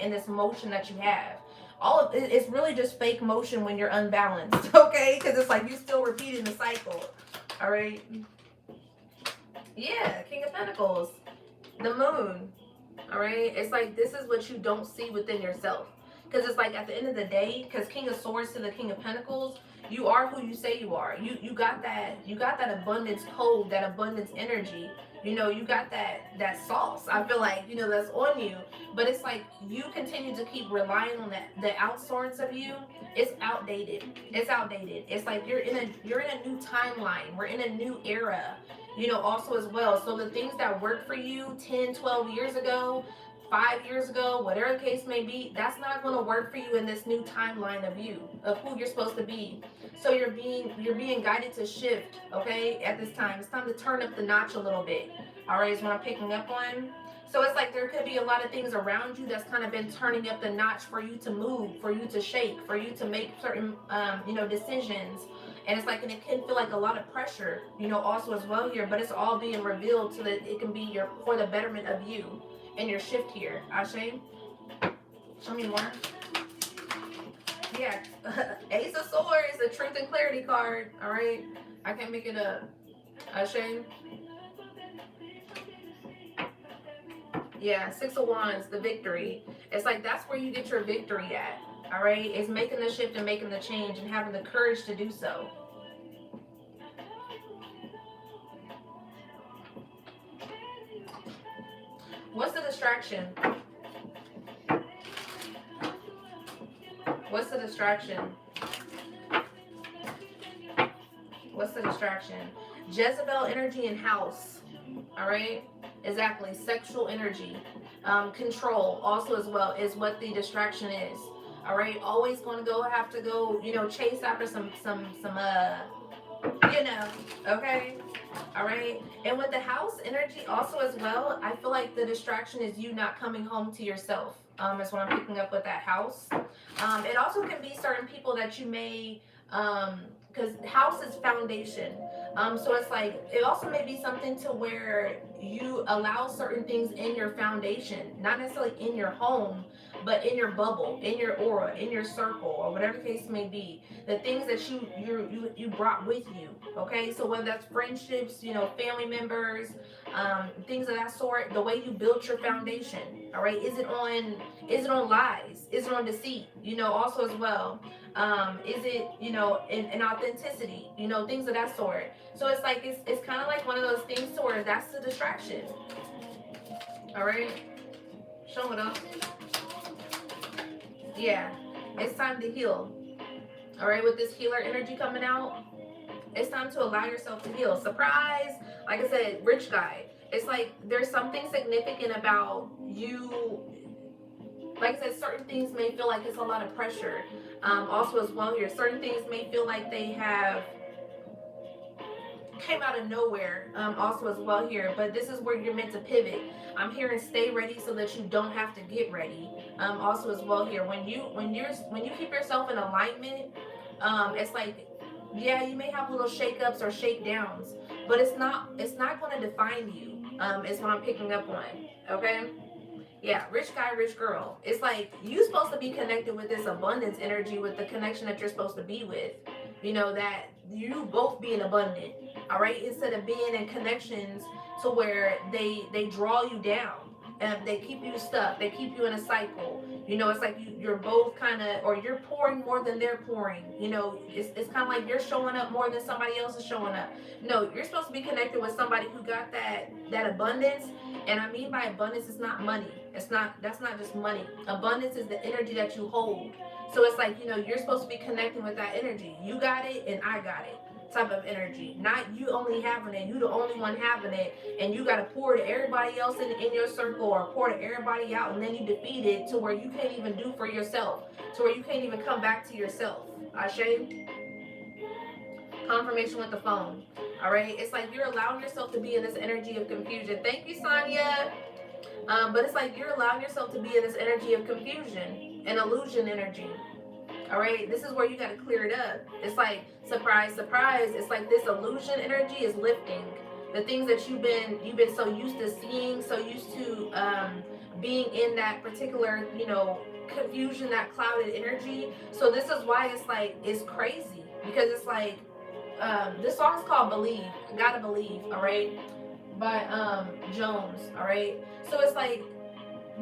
and this motion that you have. All of it's really just fake motion when you're unbalanced, okay? Because it's like you're still repeating the cycle. All right. Yeah, King of Pentacles, the Moon. All right, it's like this is what you don't see within yourself, because it's like at the end of the day, because King of Swords to the King of Pentacles, you are who you say you are. You got that abundance code, that abundance energy. You got that sauce. I feel like that's on you, but it's like you continue to keep relying on the outsource of you. It's outdated. It's like you're in a new timeline. We're in a new era. Also as well. So the things that worked for you 10, 12 years ago, 5 years ago, whatever the case may be, that's not going to work for you in this new timeline of you, of who you're supposed to be. So you're being guided to shift, okay, at this time. It's time to turn up the notch a little bit. All right, is what I'm picking up on. So it's like there could be a lot of things around you that's kind of been turning up the notch for you to move, for you to shake, for you to make certain, decisions. And it's like, and it can feel like a lot of pressure, also as well here, but it's all being revealed so that it can be for the betterment of you and your shift here. Ashe, show me more. Yeah, Ace of Swords, the Truth and Clarity card. All right, I can't make it up. Shane. Yeah, Six of Wands, the victory. It's like that's where you get your victory at. All right, it's making the shift and making the change and having the courage to do so. What's the distraction? What's the distraction? What's the distraction? Jezebel energy in house. All right, exactly. Sexual energy, control also as well is what the distraction is. All right, always going to have to go, chase after okay. All right, and with the house energy also as well, I feel like the distraction is you not coming home to yourself. Is what I'm picking up with that house. It also can be certain people that you may, because house is foundation. So it's like it also may be something to where you allow certain things in your foundation, not necessarily in your home, but in your bubble, in your aura, in your circle, or whatever the case may be. The things that you brought with you. Okay, so whether that's friendships, family members, things of that sort, the way you built your foundation. All right, is it on lies? Is it on deceit? Also as well. Is it in authenticity? Things of that sort. So it's like it's kind of like one of those things to where that's the distraction. All right, show it up. Yeah, it's time to heal. All right, with this healer energy coming out, it's time to allow yourself to heal. Surprise! Like I said, rich guy. It's like there's something significant about you. Like I said, certain things may feel like it's a lot of pressure. Also as well here, certain things may feel like they have came out of nowhere. Also as well here, but this is where you're meant to pivot. I'm hearing stay ready so that you don't have to get ready. Also as well here, when you keep yourself in alignment, it's like, yeah, you may have little shakeups or shakedowns, but it's not going to define you. Is what I'm picking up on. Okay. Yeah, rich guy, rich girl. It's like you're supposed to be connected with this abundance energy with the connection that you're supposed to be with. That you both being abundant. All right, instead of being in connections to where they draw you down and they keep you stuck. They keep you in a cycle. It's like you're both kind of, or you're pouring more than they're pouring. It's kind of like you're showing up more than somebody else is showing up. No, you're supposed to be connected with somebody who got that abundance. And I mean by abundance, it's not money. That's not just money. Abundance is the energy that you hold. So it's like, you're supposed to be connecting with that energy. You got it and I got it type of energy. Not you only having it, you the only one having it, and you gotta pour to everybody else in your circle or pour to everybody out, and then you defeat it to where you can't even do for yourself. To where you can't even come back to yourself. Ashe? Confirmation with the phone. All right, it's like you're allowing yourself to be in this energy of confusion. Thank you, Sonia. But it's like you're allowing yourself to be in this energy of confusion and illusion energy. All right, this is where you got to clear it up. It's like surprise, surprise. It's like this illusion energy is lifting. The things that you've been so used to seeing, so used to being in that particular confusion, that clouded energy. So this is why it's crazy, because it's like this song is called "Believe." Gotta believe. All right, by Jones. All right, so it's like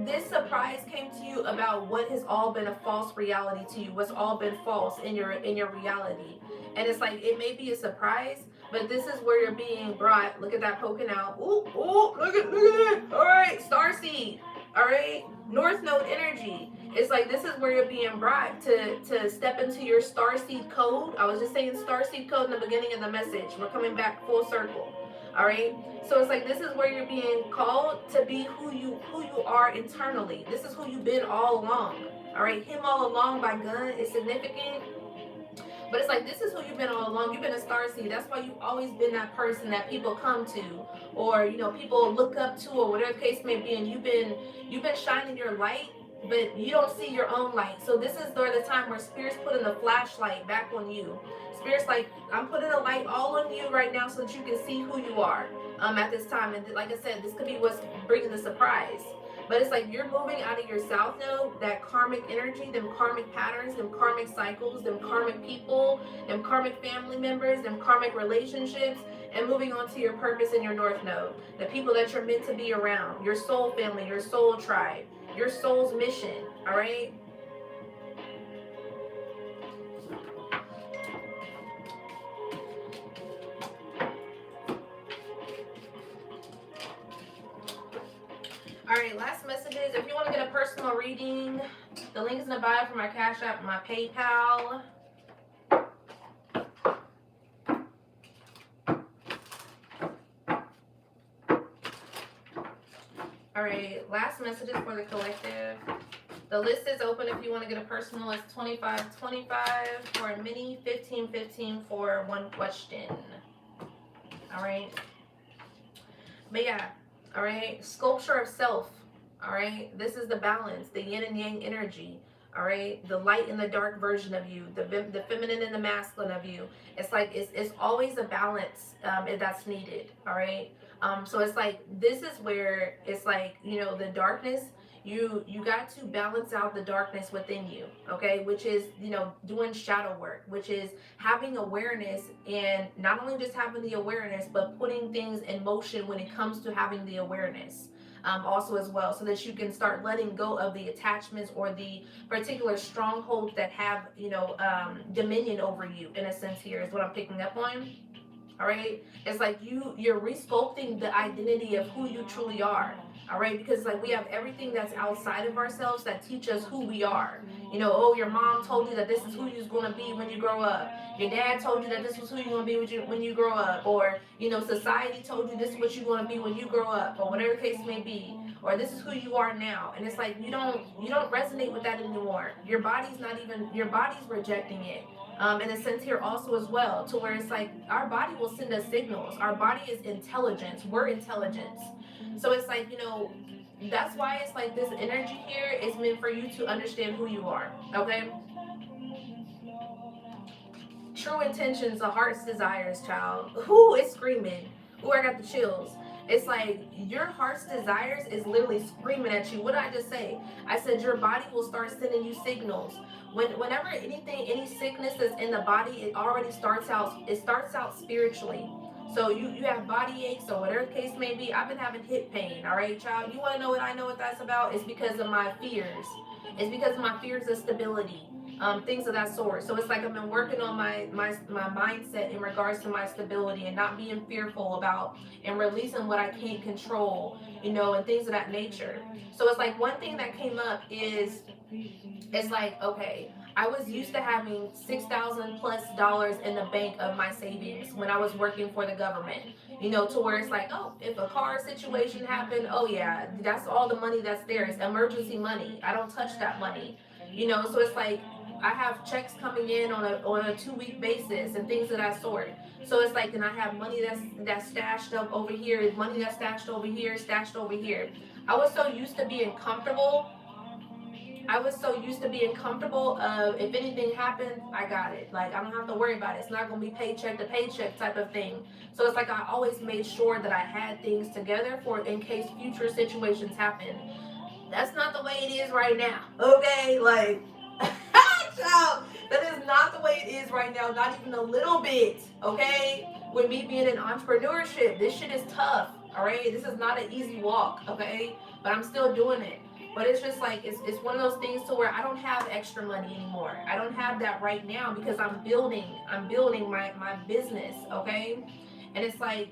this surprise came to you about what has all been a false reality to you, what's all been false in your reality. And it's like it may be a surprise, but this is where you're being brought. Look at that poking out. Ooh, look at it. All right, starseed. All right, north node energy. It's like this is where you're being brought to step into your starseed code. I was just saying starseed code in the beginning of the message. We're coming back full circle. All right, so it's like this is where you're being called to be who you are internally. This is who you've been all along. All right, him all along by Gun is significant, but it's like this is who you've been all along. You've been a starseed. That's why you've always been that person that people come to, or people look up to, or whatever the case may be. And you've been shining your light, but you don't see your own light. So this is during the time where Spirit's putting the flashlight back on you. Spirit's like, I'm putting a light all on you right now so that you can see who you are at this time. And like I said, this could be what's bringing the surprise. But it's like you're moving out of your south node, that karmic energy, them karmic patterns, them karmic cycles, them karmic people, them karmic family members, them karmic relationships, and moving on to your purpose in your north node. The people that you're meant to be around, your soul family, your soul tribe, your soul's mission. All right. All right, last messages. If you want to get a personal reading, the link is in the bio for my Cash App and my PayPal. All right, last messages for the collective. The list is open if you want to get a personal. It's $25.25 for a mini, $15.15 for one question. All right. But yeah. All right, sculpture of self. All right, this is the balance, the yin and yang energy. All right, the light and the dark version of you, the feminine and the masculine of you. It's like it's always a balance that's needed. All right, so it's like this is where it's like, you know, the darkness. You got to balance out the darkness within you, okay, which is, you know, doing shadow work, which is having awareness, and not only just having the awareness, but putting things in motion when it comes to having the awareness also as well, so that you can start letting go of the attachments or the particular strongholds that have, you know, dominion over you, in a sense. Here is what I'm picking up on. All right, it's like you're resculpting the identity of who you truly are. All right, because like we have everything that's outside of ourselves that teach us who we are. You know, oh, your mom told you that this is who you're going to be when you grow up. Your dad told you that this was who you're going to be when you grow up. Or, you know, society told you this is what you're going to be when you grow up, or whatever the case may be. Or this is who you are now. And it's like you don't resonate with that anymore. Your body's rejecting it. In a sense here also as well, to where it's like our body will send us signals. Our body is intelligence. We're intelligence. So it's like, you know, that's why it's like this energy here is meant for you to understand who you are. Okay. True intentions, the heart's desires, child. Who is screaming? Ooh, I got the chills. It's like your heart's desires is literally screaming at you. What did I just say? I said your body will start sending you signals. Whenever any sickness is in the body, it already starts out spiritually. So you have body aches or whatever the case may be. I've been having hip pain, all right, child. You want to know what I know what that's about? It's because of my fears. It's because of my fears of stability. Things of that sort. So it's like I've been working on my mindset in regards to my stability and not being fearful about and releasing what I can't control, you know, and things of that nature. So it's like one thing that came up is it's like, okay, I was used to having $6,000+ in the bank of my savings when I was working for the government, you know, to where it's like, oh, if a car situation happened, oh yeah, that's all the money that's there. It's emergency money. I don't touch that money, you know. So it's like I have checks coming in on a 2-week basis and things of that sort. So it's like, and I have money that's stashed up over here, money that's stashed over here, stashed over here. I was so used to being comfortable. Of if anything happened, I got it. Like I don't have to worry about it. It's not gonna be paycheck to paycheck type of thing. So it's like I always made sure that I had things together for in case future situations happen. That's not the way it is right now. Okay, like child, that is not the way it is right now, not even a little bit. Okay, with me being in entrepreneurship, this shit is tough. All right, this is not an easy walk. Okay, but I'm still doing it. But it's just like it's one of those things to where I don't have extra money anymore. I don't have that right now because I'm building my business. Okay, and it's like,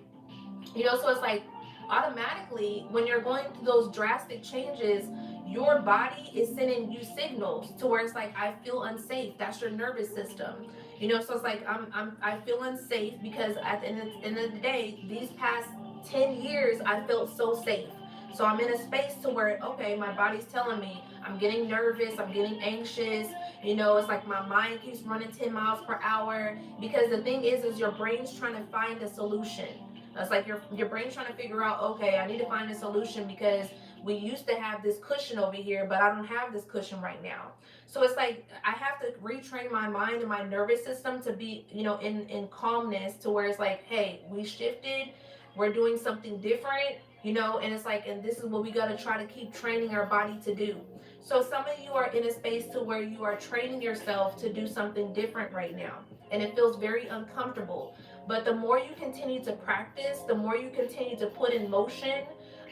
you know, so it's like automatically when you're going through those drastic changes, your body is sending you signals to where it's like, I feel unsafe. That's your nervous system, you know. So it's like I feel unsafe because at the end of the day, these past 10 years I felt so safe. So I'm in a space to where, okay, my body's telling me I'm getting nervous, I'm getting anxious, you know. It's like my mind keeps running 10 miles per hour, because the thing is your brain's trying to find a solution. It's like your brain's trying to figure out, okay, I need to find a solution because we used to have this cushion over here, but I don't have this cushion right now. So it's like I have to retrain my mind and my nervous system to be, you know, in calmness, to where it's like, hey, we shifted, we're doing something different. and it's like, and this is what we got to try to keep training our body to do. So some of you are in a space to where you are training yourself to do something different right now, and it feels very uncomfortable. But the more you continue to practice, the more you continue to put in motion,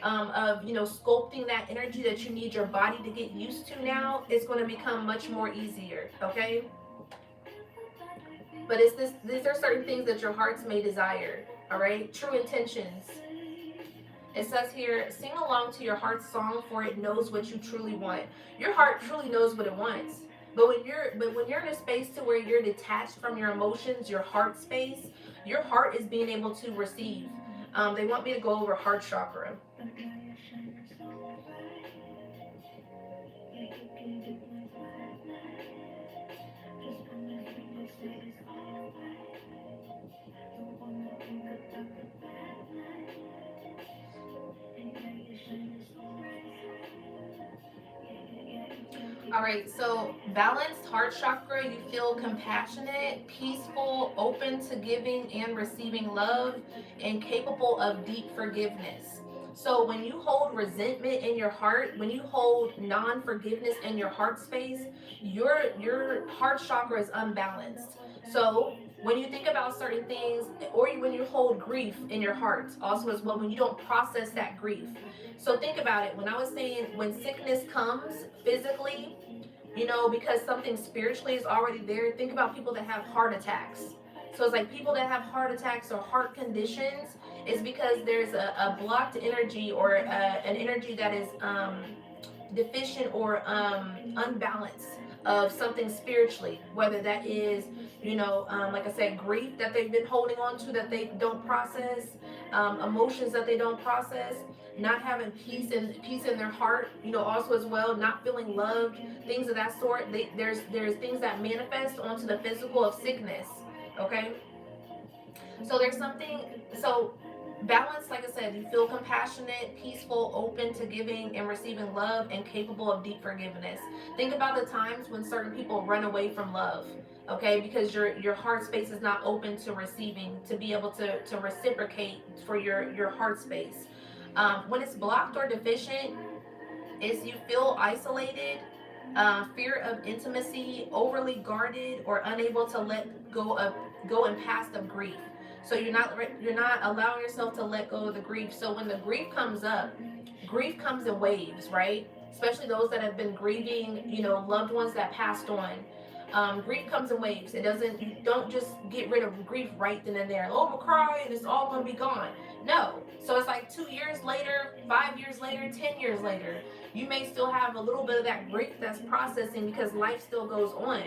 of sculpting that energy that you need your body to get used to now, it's going to become much more easier. Okay. But it's this, these are certain things that your hearts may desire. All right. True intentions. It says here, sing along to your heart's song, for it knows what you truly want. Your heart truly knows what it wants. But when you're in a space to where you're detached from your emotions, your heart space, your heart is being able to receive. They want me to go over heart chakra. All right, so balanced heart chakra, you feel compassionate, peaceful, open to giving and receiving love, and capable of deep forgiveness. So when you hold resentment in your heart, when you hold non-forgiveness in your heart space, your heart chakra is unbalanced. So when you think about certain things, or when you hold grief in your heart, also as well, when you don't process that grief. So think about it. When I was saying, when sickness comes physically, because something spiritually is already there. Think about people that have heart attacks. So it's like people that have heart attacks or heart conditions is because there's a blocked energy, or an energy that is deficient or unbalanced of something spiritually, whether that is, like I said, grief that they've been holding on to that they don't process, emotions that they don't process, not having peace in their heart, also as well, not feeling loved, things of that sort. There's things that manifest onto the physical of sickness. Okay, so there's something. So balance, like I said, you feel compassionate, peaceful, open to giving and receiving love, and capable of deep forgiveness. Think about the times when certain people run away from love, okay, because your heart space is not open to receiving, to be able to reciprocate for your heart space. When it's blocked or deficient, is you feel isolated, fear of intimacy, overly guarded, or unable to let go and past of grief. So you're not allowing yourself to let go of the grief. So when the grief comes in waves, right? Especially those that have been grieving, loved ones that passed on. Grief comes in waves. You don't just get rid of grief right then and there. Oh, I'm gonna cry and it's all gonna be gone. No. So it's like 2 years later, 5 years later, 10 years later, you may still have a little bit of that grief that's processing, because life still goes on.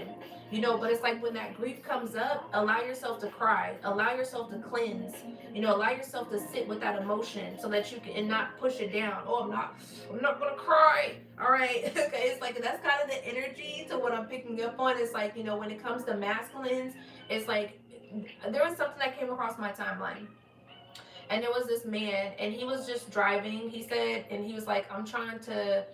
But it's like when that grief comes up, allow yourself to cry, allow yourself to cleanse, allow yourself to sit with that emotion so that you can, and not push it down. Oh, I'm not gonna cry. All right. Okay. It's like, that's kind of the energy to what I'm picking up on. It's like, when it comes to masculines, it's like, there was something that came across my timeline. And there was this man, and he was just driving, he said, and he was like, I'm trying to,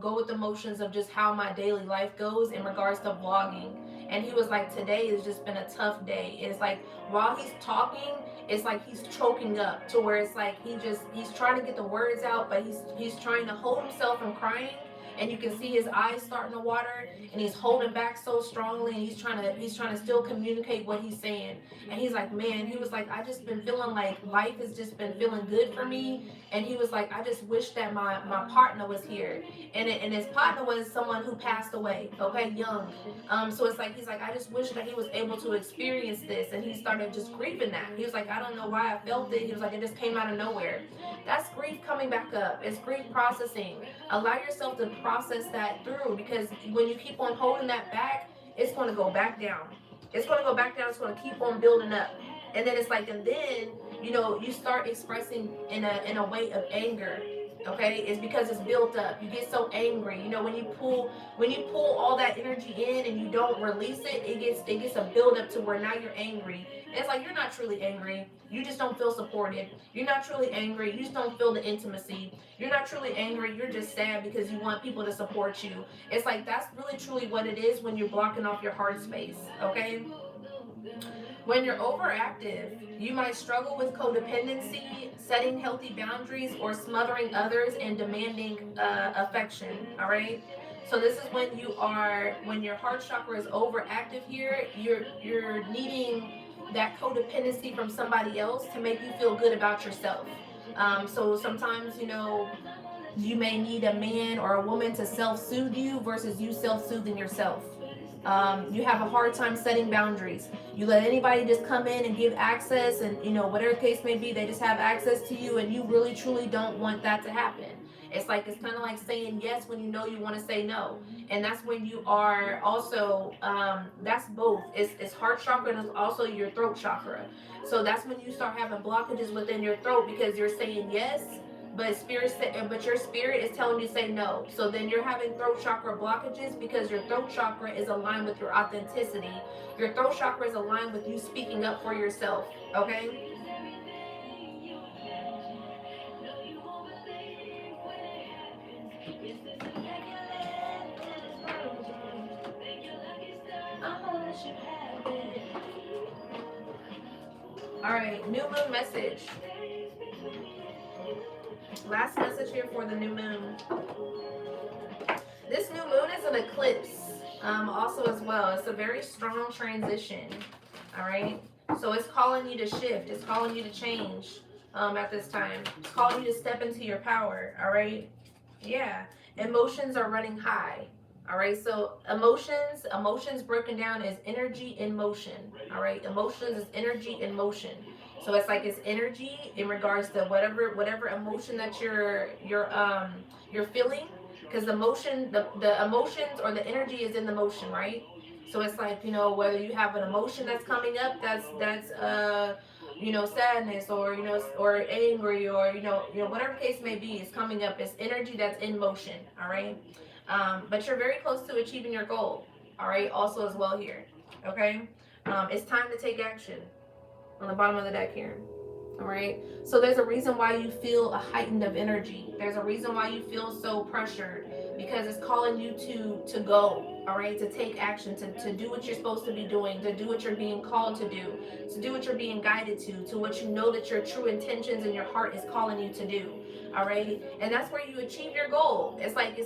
go with the motions of just how my daily life goes in regards to vlogging. And he was like, today has just been a tough day. It's like, while he's talking, it's like he's choking up, to where it's like he's trying to get the words out, but he's trying to hold himself from crying. And you can see his eyes starting to water, and he's holding back so strongly, and he's trying to still communicate what he's saying. And he's like, man, he was like, I just been feeling like life has just been feeling good for me. And he was like, I just wish that my partner was here. And his partner was someone who passed away, okay, young. So it's like, he's like, I just wish that he was able to experience this. And he started just grieving that. He was like, I don't know why I felt it. He was like, it just came out of nowhere. That's grief coming back up. It's grief processing. Allow yourself to process that through, because when you keep on holding that back, it's going to go back down. It's going to go back down. It's going to keep on building up. And then it's like, and then, you start expressing in a way of anger. Okay, it's because it's built up. You get so angry. When you pull all that energy in and you don't release it, it gets a build up to where now you're angry. And it's like, you're not truly angry. You just don't feel supported. You're not truly angry. You just don't feel the intimacy. You're not truly angry. You're just sad because you want people to support you. It's like, that's really truly what it is when you're blocking off your heart space. Okay. When you're overactive, you might struggle with codependency, setting healthy boundaries, or smothering others and demanding affection. All right. So this is when your heart chakra is overactive here. You're needing that codependency from somebody else to make you feel good about yourself. So sometimes you may need a man or a woman to self-soothe you versus you self-soothing yourself. You have a hard time setting boundaries. You let anybody just come in and give access, and whatever the case may be, they just have access to you, and you really truly don't want that to happen. It's kind of like saying yes when you know you want to say no, and that's when you are also that's both. It's heart chakra and it's also your throat chakra. So that's when you start having blockages within your throat because you're saying yes, but your spirit is telling you to say no. So then you're having throat chakra blockages because your throat chakra is aligned with your authenticity. Your throat chakra is aligned with you speaking up for yourself. Okay. All right, new moon message. Last message here for the new moon. This new moon is an eclipse also as well. It's a very strong transition. All right. So it's calling you to shift. It's calling you to change at this time. It's calling you to step into your power. All right. Yeah. Emotions are running high. All right. So emotions broken down as energy in motion. All right. Emotions is energy in motion. So it's energy in regards to whatever emotion that you're feeling, because the emotions or the energy is in the motion, right? So it's like, whether you have an emotion that's coming up, that's sadness, or angry, or whatever case may be is coming up. It's energy that's in motion. All right. But you're very close to achieving your goal. All right. Also as well here. Okay. It's time to take action on the bottom of the deck here. All right. So there's a reason why you feel a heightened of energy. There's a reason why you feel so pressured, because it's calling you to go. All right. To take action, to do what you're supposed to be doing, to do what you're being called to do what you're being guided to what you know that your true intentions and your heart is calling you to do. All right. And that's where you achieve your goal. It's like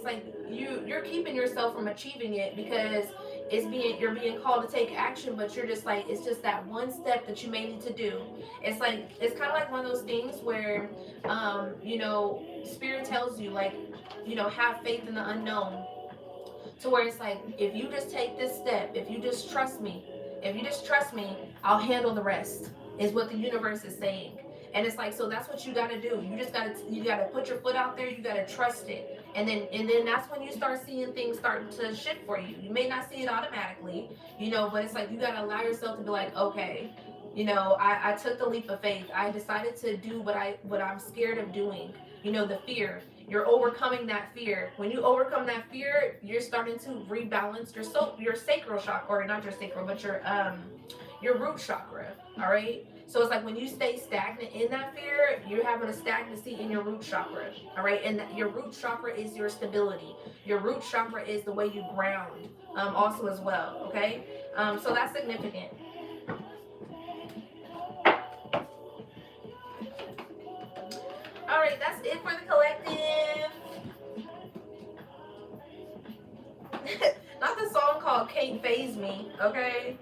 you're keeping yourself from achieving it because you're being called to take action, but you're just like, it's just that one step that you may need to do. It's kind of like one of those things where spirit tells you, like, have faith in the unknown, to where it's like, if you just take this step, if you just trust me, I'll handle the rest, is what the universe is saying. And it's like, so that's what you got to do. You got to put your foot out there. You got to trust it. And then that's when you start seeing things start to shift for you. You may not see it automatically, but it's like, you got to allow yourself to be like, okay, I took the leap of faith. I decided to do what I'm scared of doing. The fear. You're overcoming that fear. When you overcome that fear, you're starting to rebalance your sacral chakra, or not your sacral, but your root chakra. All right. So it's like, when you stay stagnant in that fear, you're having a stagnancy in your root chakra. All right. And your root chakra is your stability. Your root chakra is the way you ground, also as well. Okay. So that's significant. All right, that's it for the collective. Not the song called "Can't Phase Me," okay?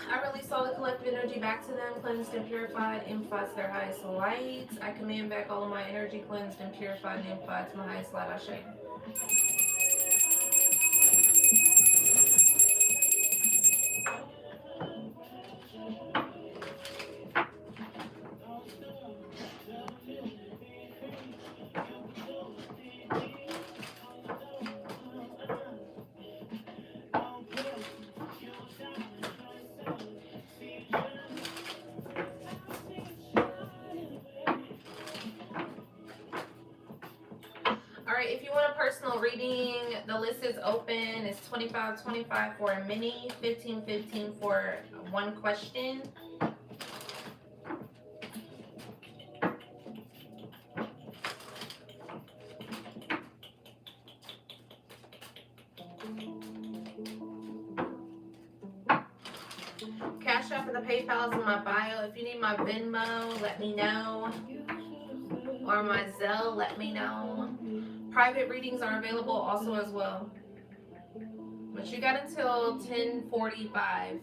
I release all the collective energy back to them, cleansed and purified, amplified to their highest lights. I command back all of my energy, cleansed and purified and amplified to my highest light. Ashe. Alright, if you want a personal reading, the list is open. It's $25.25 for a mini, $15.15 for one question. The PayPal's in my bio. If you need my Venmo, let me know. Or my Zelle, let me know. Private readings are available also as well. But you got until 10:45.